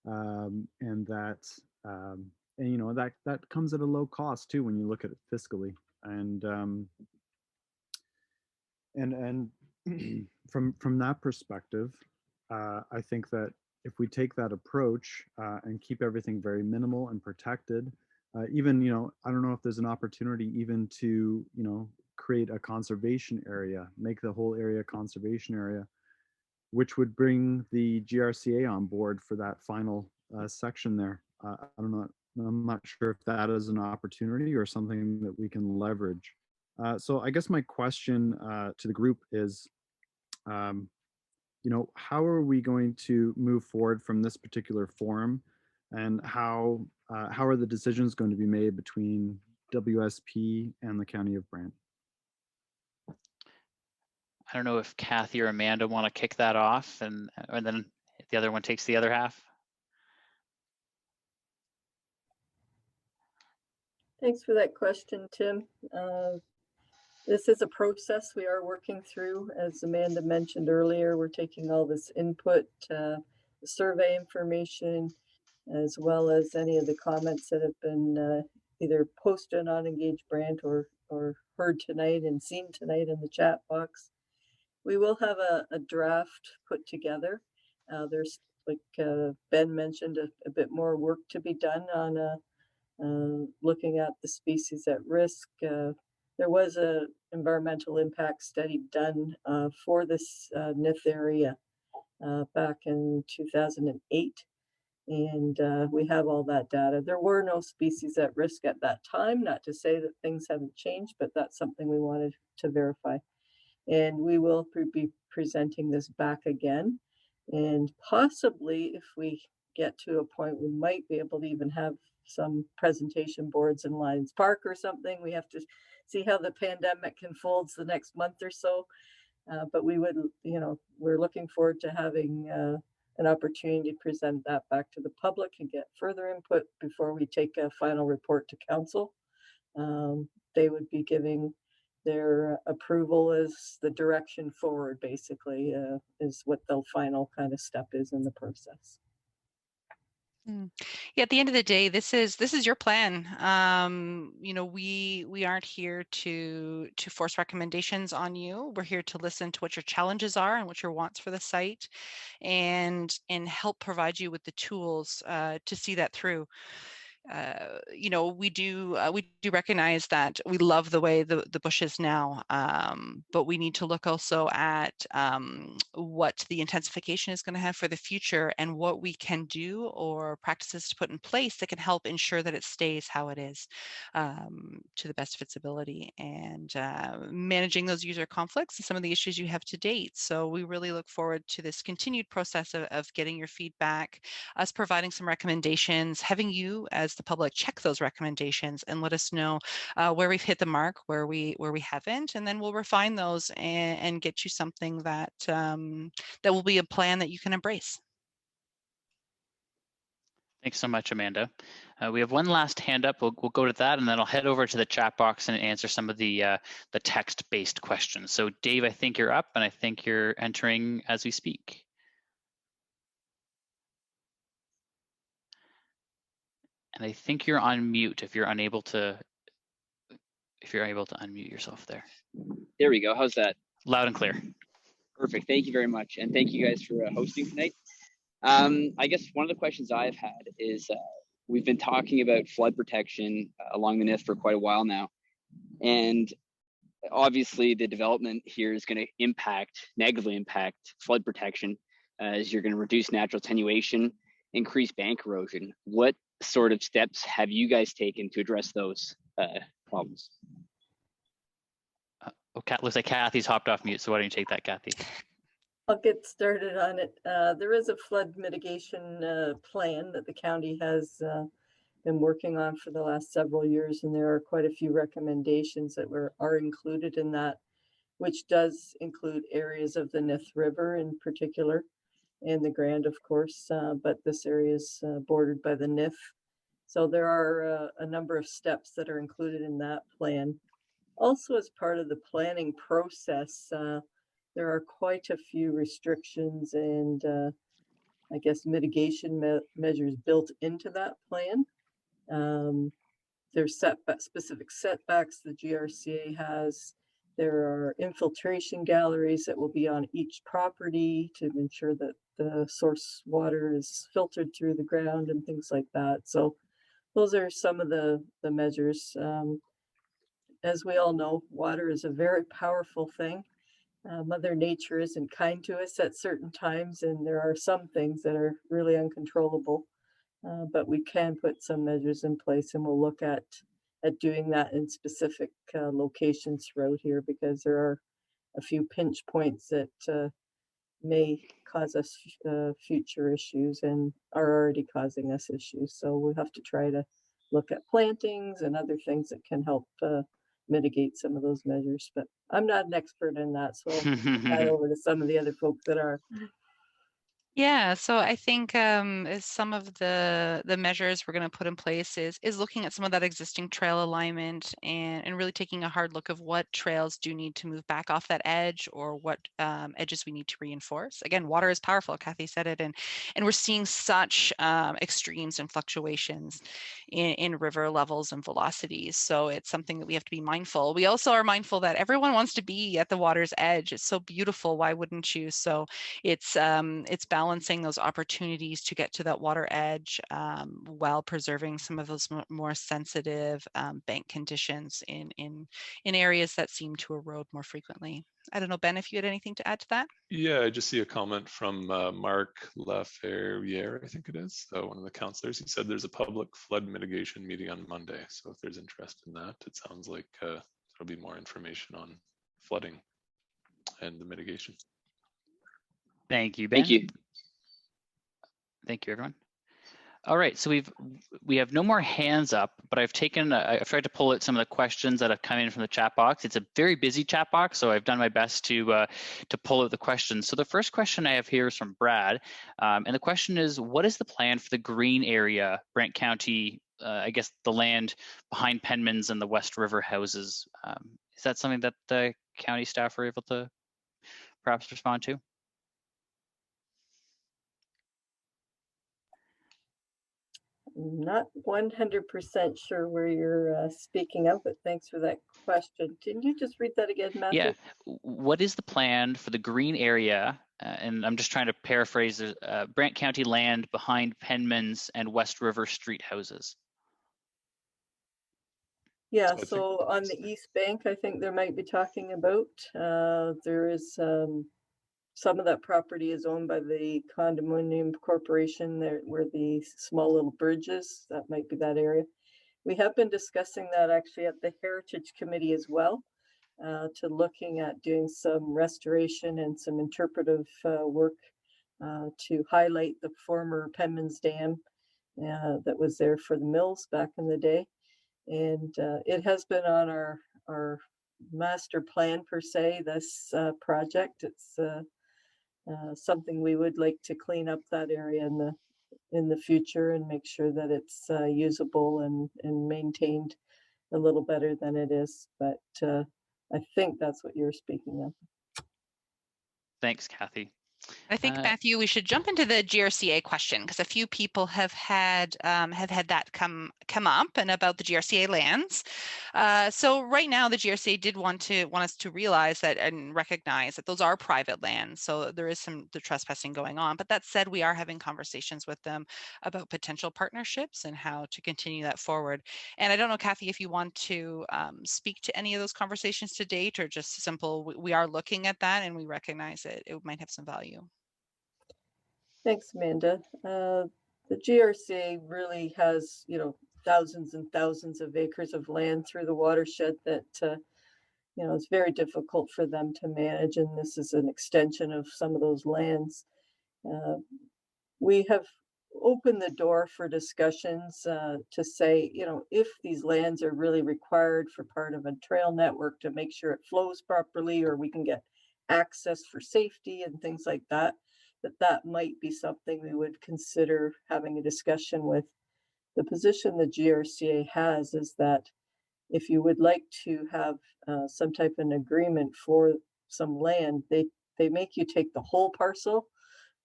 And that, and you know, that comes at a low cost too when you look at it fiscally. And from that perspective, I think that if we take that approach and keep everything very minimal and protected, even, you know, I don't know if there's an opportunity even to, you know, create a conservation area, make the whole area a conservation area, which would bring the GRCA on board for that final section there. I'm not sure if that is an opportunity or something that we can leverage. So I guess my question to the group is, you know, how are we going to move forward from this particular forum, and how are the decisions going to be made between WSP and the County of Brant? I don't know if Kathy or Amanda want to kick that off, and then the other one takes the other half. Thanks for that question, Tim. This is a process we are working through. As Amanda mentioned earlier, we're taking all this input, survey information, as well as any of the comments that have been either posted on Engage Brant or heard tonight and seen tonight in the chat box. We will have a draft put together. There's, like Ben mentioned, a bit more work to be done on looking at the species at risk. There was an environmental impact study done for this Nith area back in 2008. And we have all that data. There were no species at risk at that time, not to say that things haven't changed, but that's something we wanted to verify. And we will be presenting this back again. And possibly if we get to a point, we might be able to even have some presentation boards in Lions Park or something. We have to see how the pandemic unfolds the next month or so. But we would, you know, we're looking forward to having an opportunity to present that back to the public and get further input before we take a final report to council. They would be giving their approval as the direction forward, basically, is what the final kind of step is in the process. Yeah, at the end of the day, this is your plan. You know, we aren't here to force recommendations on you. We're here to listen to what your challenges are and what your wants for the site, and help provide you with the tools to see that through. You know, we do recognize that we love the way the bush is now, but we need to look also at what the intensification is going to have for the future, and what we can do or practices to put in place that can help ensure that it stays how it is, to the best of its ability, and managing those user conflicts and some of the issues you have to date. So we really look forward to this continued process of getting your feedback, us providing some recommendations, having you as the public check those recommendations and let us know where we've hit the mark, where we haven't, and then we'll refine those and get you something that that will be a plan that you can embrace. Thanks so much, Amanda. We have one last hand up. We'll go to that, and then I'll head over to the chat box and answer some of the text-based questions. So Dave, I think you're up, and I think you're entering as we speak. And I think you're on mute if you're able to unmute yourself there. There we go. How's that? Loud and clear. Perfect. Thank you very much. And thank you guys for hosting tonight. I guess one of the questions I've had is we've been talking about flood protection along the Nith for quite a while now. And obviously the development here is going to negatively impact flood protection as you're going to reduce natural attenuation, increase bank erosion. What sort of steps have you guys taken to address those problems? Looks like Kathy's hopped off mute, so why don't you take that, Kathy? I'll get started on it. There is a flood mitigation plan that the county has been working on for the last several years, and there are quite a few recommendations that are included in that, which does include areas of the Nith River in particular, and the Grand, of course, but this area is bordered by the Nith. So there are a number of steps that are included in that plan. Also, as part of the planning process, there are quite a few restrictions and I guess mitigation measures built into that plan. There's specific setbacks the GRCA has. There are infiltration galleries that will be on each property to ensure that the source water is filtered through the ground and things like that. So those are some of the measures. As we all know, water is a very powerful thing. Mother Nature isn't kind to us at certain times, and there are some things that are really uncontrollable. But we can put some measures in place, and we'll look at doing that in specific locations throughout here, because there are a few pinch points that may cause us future issues and are already causing us issues. So we have to try to look at plantings and other things that can help mitigate some of those measures. But I'm not an expert in that, so I'll hand over to some of the other folks that are. Yeah, so I think some of the measures we're going to put in place is looking at some of that existing trail alignment and really taking a hard look of what trails do need to move back off that edge, or what edges we need to reinforce. Again, water is powerful, Kathy said it, and we're seeing such extremes and fluctuations in river levels and velocities. So it's something that we have to be mindful. We also are mindful that everyone wants to be at the water's edge. It's so beautiful. Why wouldn't you? So it's balancing those opportunities to get to that water edge while preserving some of those more sensitive bank conditions in areas that seem to erode more frequently. I don't know, Ben, if you had anything to add to that? Yeah, I just see a comment from Mark Laferriere, I think it is, one of the councillors. He said there's a public flood mitigation meeting on Monday. So if there's interest in that, it sounds like there'll be more information on flooding and the mitigation. Thank you, Ben. Thank you. Thank you, everyone. All right, so we have no more hands up, but I've tried to pull out some of the questions that have come in from the chat box. It's a very busy chat box, so I've done my best to pull out the questions. So the first question I have here is from Brad, and the question is, what is the plan for the green area, Brant County, I guess the land behind Penman's and the West River houses? Is that something that the county staff are able to perhaps respond to? Not 100% sure where you're speaking of, but thanks for that question. Can you just read that again, Matthew? Yeah. What is the plan for the green area? And I'm just trying to paraphrase, Brant County land behind Penman's and West River Street houses. Yeah, so on the east bank, I think there might be talking about, there is some of that property is owned by the condominium corporation there, where the small little bridge is. That might be that area. We have been discussing that actually at the Heritage Committee as well, to looking at doing some restoration and some interpretive work to highlight the former Penman's Dam that was there for the mills back in the day. And it has been on our master plan per se, this project. It's something we would like to clean up that area in the future and make sure that it's usable and maintained a little better than it is. But I think that's what you're speaking of. Thanks, Kathy. I think, Matthew, we should jump into the GRCA question because a few people have had that come up and about the GRCA lands. So right now, the GRCA did want us to realize that and recognize that those are private lands. So there is the trespassing going on. But that said, we are having conversations with them about potential partnerships and how to continue that forward. And I don't know, Kathy, if you want to speak to any of those conversations to date, or just simple, we are looking at that and we recognize it might have some value. Thanks, Amanda. The GRCA really has, thousands and thousands of acres of land through the watershed that, it's very difficult for them to manage. And this is an extension of some of those lands. We have opened the door for discussions to say, if these lands are really required for part of a trail network to make sure it flows properly, or we can get access for safety and things like that, that might be something we would consider having a discussion with. The position the GRCA has is that if you would like to have some type of an agreement for some land, they make you take the whole parcel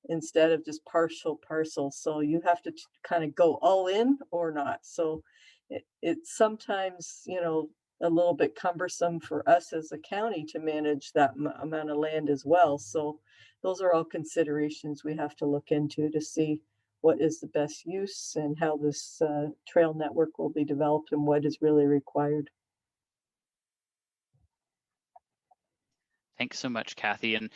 instead of just partial parcels. So you have to kind of go all in or not. So it's sometimes, a little bit cumbersome for us as a county to manage that amount of land as well. So those are all considerations we have to look into to see what is the best use and how this trail network will be developed and what is really required. Thanks so much, Kathy. And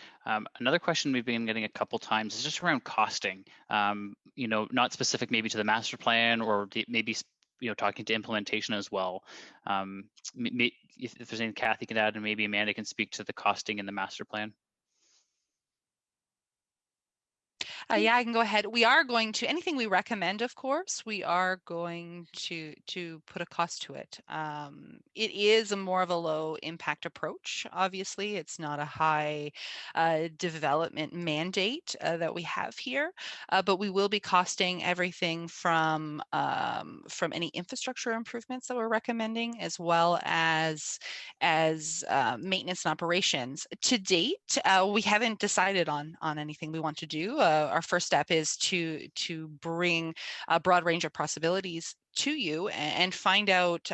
another question we've been getting a couple times is just around costing. Not specific maybe to the master plan, or maybe talking to implementation as well. If there's anything Kathy can add, and maybe Amanda can speak to the costing in the master plan. Yeah, I can go ahead. We are going to, anything we recommend, of course, we are going to put a cost to it. It is a more of a low impact approach. Obviously, it's not a high development mandate that we have here, but we will be costing everything from any infrastructure improvements that we're recommending, as well as maintenance and operations. To date, we haven't decided on anything we want to do. Our first step is to bring a broad range of possibilities to you and find out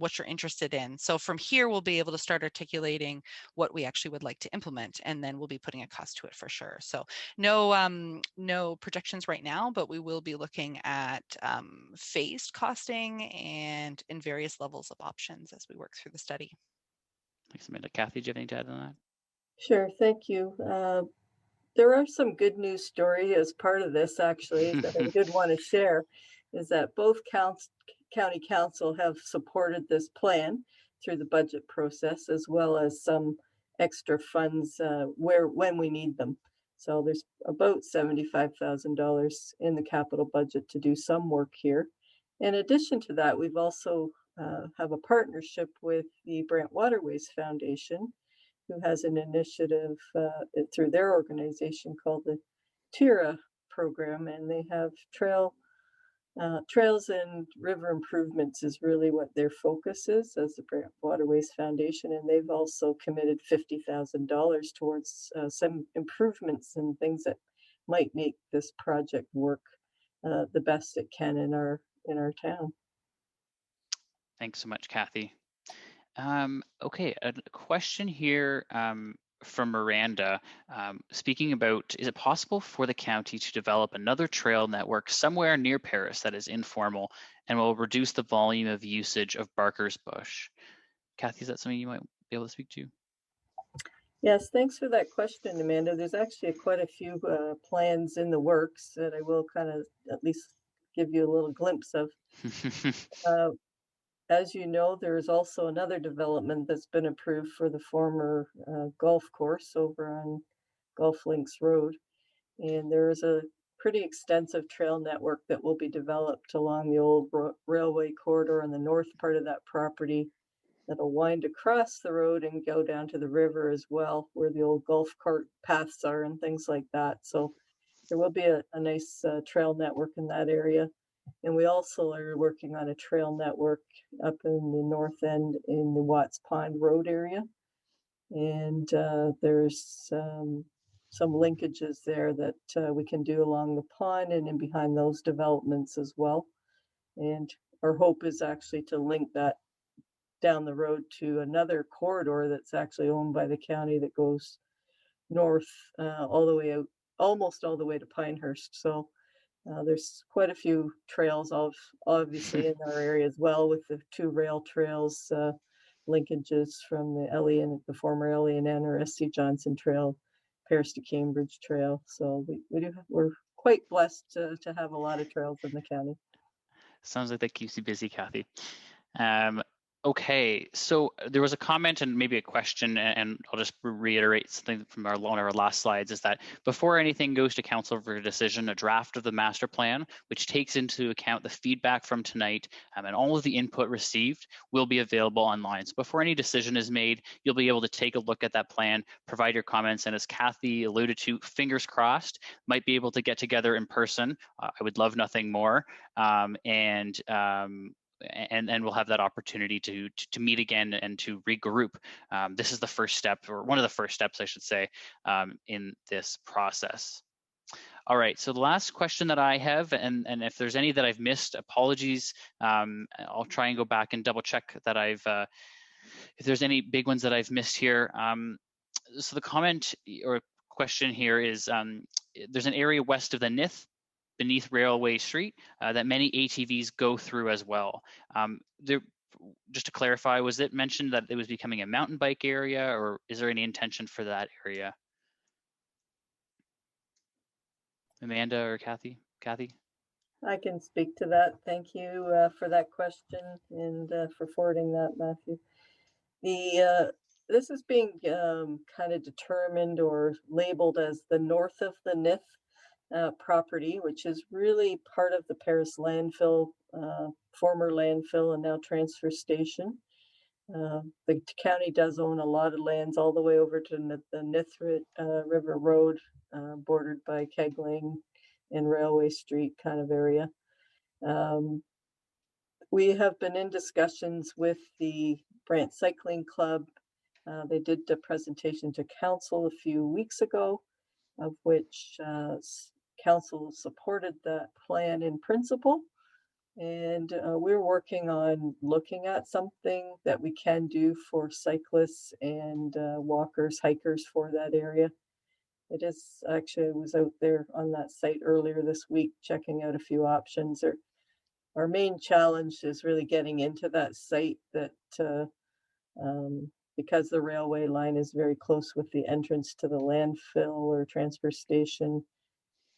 what you're interested in. So from here, we'll be able to start articulating what we actually would like to implement, and then we'll be putting a cost to it for sure. So no projections right now, but we will be looking at phased costing and in various levels of options as we work through the study. Thanks, Amanda. Kathy, do you have anything to add on that? Sure, thank you. There are some good news story as part of this, actually, that I did want to share, is that both county council have supported this plan through the budget process, as well as some extra funds when we need them. So there's about $75,000 in the capital budget to do some work here. In addition to that, we've also have a partnership with the Brant Waterways Foundation, who has an initiative through their organization called the TIRA program, and they have trails and river improvements is really what their focus is as the Brant Waterways Foundation, and they've also committed $50,000 towards some improvements and things that might make this project work the best it can in our town. Thanks so much, Kathy. Okay, a question here from Miranda, speaking about, is it possible for the county to develop another trail network somewhere near Paris that is informal and will reduce the volume of usage of Barker's Bush? Kathy, is that something you might be able to speak to? Yes, thanks for that question, Amanda. There's actually quite a few plans in the works that I will kind of at least give you a little glimpse of. As you know, there's also another development that's been approved for the former golf course over on Golf Links Road. And there is a pretty extensive trail network that will be developed along the old railway corridor on the north part of that property that'll wind across the road and go down to the river as well, where the old golf cart paths are and things like that. So there will be a nice trail network in that area. And we also are working on a trail network up in the north end in the Watts Pond Road area. And there's some linkages there that we can do along the pond and in behind those developments as well. And our hope is actually to link that down the road to another corridor that's actually owned by the county that goes north all the way out, almost all the way to Pinehurst. So there's quite a few trails obviously in our area as well, with the 2 rail trails linkages from the former L.E.N.N. or S.C. Johnson Trail, Paris to Cambridge Trail. So we're quite blessed to have a lot of trails in the county. Sounds like that keeps you busy, Kathy. Okay, so there was a comment and maybe a question, and I'll just reiterate something from one of our last slides, is that before anything goes to council for a decision, a draft of the master plan, which takes into account the feedback from tonight and all of the input received, will be available online. So before any decision is made, you'll be able to take a look at that plan, provide your comments, and as Kathy alluded to, fingers crossed, might be able to get together in person. I would love nothing more. And we'll have that opportunity to meet again and to regroup. This is the first step, or one of the first steps, I should say, in this process. All right, so the last question that I have, and if there's any that I've missed, apologies. I'll try and go back and double check that if there's any big ones that I've missed here. So the comment or question here is, there's an area west of the Nith beneath Railway Street that many ATVs go through as well. Just to clarify, was it mentioned that it was becoming a mountain bike area, or is there any intention for that area? Amanda or Kathy? Kathy? I can speak to that. Thank you for that question and for forwarding that, Matthew. This is being kind of determined or labeled as the north of the Nith property, which is really part of the Paris landfill, former landfill and now transfer station. The county does own a lot of lands all the way over to the Nith River Road, bordered by Kegling and Railway Street kind of area. We have been in discussions with the Brant Cycling Club. They did a presentation to council a few weeks ago, of which council supported that plan in principle. And we're working on looking at something that we can do for cyclists and walkers, hikers for that area. It is actually, I was out there on that site earlier this week, checking out a few options. Our main challenge is really getting into that site that because the railway line is very close with the entrance to the landfill or transfer station,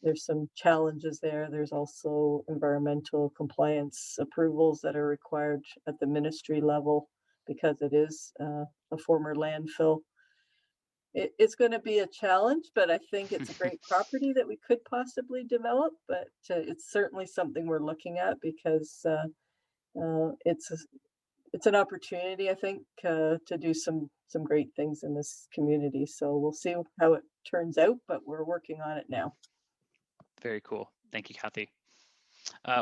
there's some challenges there. There's also environmental compliance approvals that are required at the ministry level because it is a former landfill. It's going to be a challenge, but I think it's a great property that we could possibly develop. But it's certainly something we're looking at because it's an opportunity, I think, to do some great things in this community. So we'll see how it turns out, but we're working on it now. Very cool. Thank you, Kathy.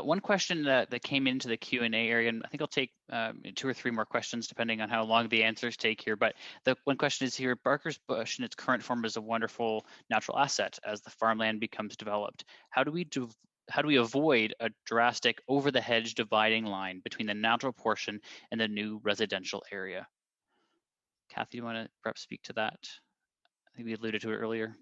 One question that came into the Q&A area, and I think I'll take 2 or 3 more questions depending on how long the answers take here, but the one question is here: Barker's Bush in its current form is a wonderful natural asset as the farmland becomes developed. How do we avoid a drastic over-the-hedge dividing line between the natural portion and the new residential area? Kathy, you want to perhaps speak to that? I think we alluded to it earlier.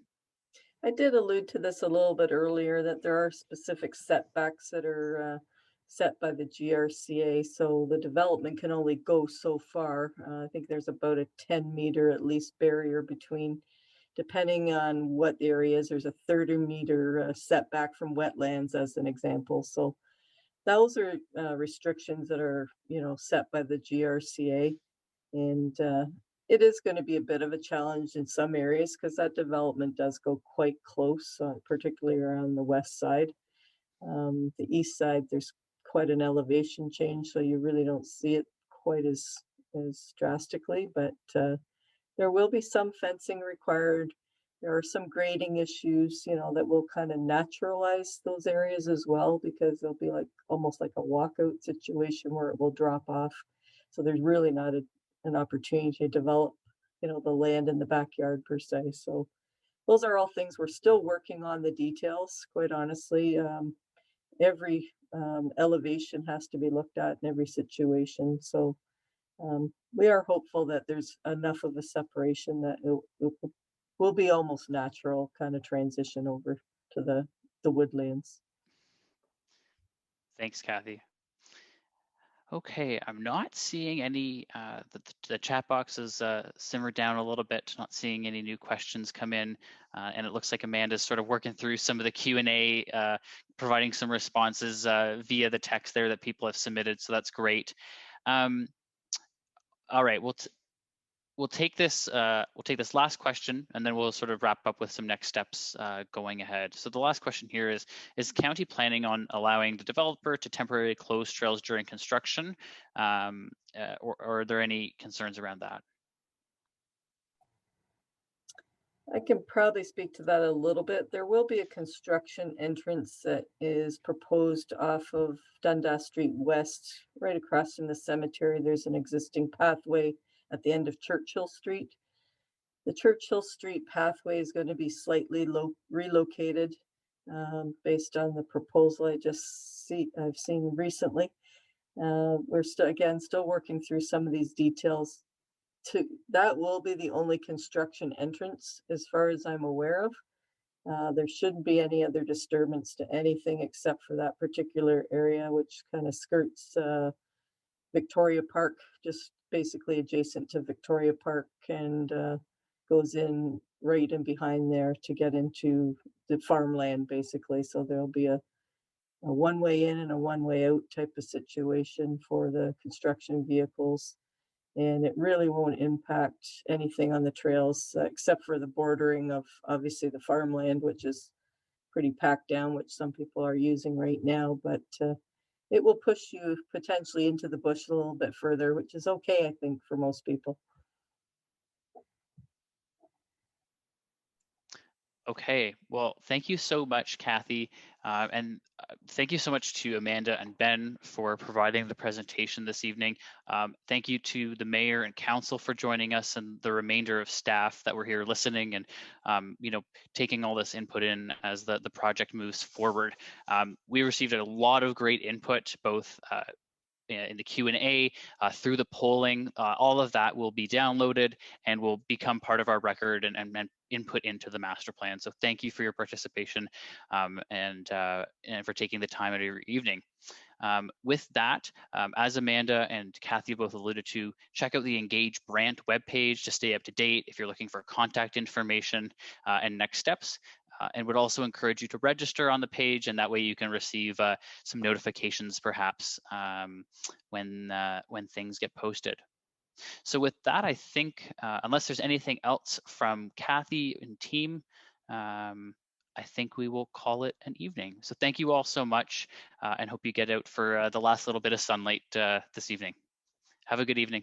I did allude to this a little bit earlier, that there are specific setbacks that are set by the GRCA. So the development can only go so far. I think there's about a 10-meter at least barrier between, depending on what the area is, there's a 30-meter setback from wetlands as an example. So those are restrictions that are, set by the GRCA. And it is going to be a bit of a challenge in some areas because that development does go quite close, particularly around the west side. The east side, there's quite an elevation change, so you really don't see it quite as drastically, but there will be some fencing required. There are some grading issues, that will kind of naturalize those areas as well, because they'll be almost like a walkout situation where it will drop off. So there's really not an opportunity to develop, the land in the backyard per se. So those are all things we're still working on the details, quite honestly. Every elevation has to be looked at in every situation. So we are hopeful that there's enough of a separation that it will be almost natural kind of transition over to the woodlands. Thanks, Kathy. Okay, I'm not seeing any, the chat box has simmered down a little bit, not seeing any new questions come in. And it looks like Amanda's sort of working through some of the Q&A, providing some responses via the text there that people have submitted, so that's great. All right, we'll take this last question, and then we'll sort of wrap up with some next steps going ahead. So the last question here is the county planning on allowing the developer to temporarily close trails during construction, or are there any concerns around that? I can probably speak to that a little bit. There will be a construction entrance that is proposed off of Dundas Street West, right across from the cemetery. There's an existing pathway at the end of Churchill Street. The Churchill Street pathway is going to be slightly relocated based on the proposal I've seen recently. We're still working through some of these details. That will be the only construction entrance as far as I'm aware of. There shouldn't be any other disturbance to anything except for that particular area, which kind of skirts Victoria Park, just basically adjacent to Victoria Park, and goes in right in behind there to get into the farmland, basically. So there'll be a one-way in and a one-way out type of situation for the construction vehicles. And it really won't impact anything on the trails except for the bordering of obviously the farmland, which is pretty packed down, which some people are using right now. But it will push you potentially into the bush a little bit further, which is okay, I think, for most people. Okay, well, thank you so much, Kathy. And thank you so much to Amanda and Ben for providing the presentation this evening. Thank you to the mayor and council for joining us, and the remainder of staff that were here listening and taking all this input in as the project moves forward. We received a lot of great input, both in the Q&A, through the polling. All of that will be downloaded and will become part of our record and input into the master plan. So thank you for your participation and for taking the time out of your evening. With that, as Amanda and Kathy both alluded to, check out the Engage Brant webpage to stay up to date if you're looking for contact information and next steps. And would also encourage you to register on the page, and that way you can receive some notifications perhaps when things get posted. So with that, I think, unless there's anything else from Kathy and team, I think we will call it an evening. So thank you all so much, and hope you get out for the last little bit of sunlight this evening. Have a good evening.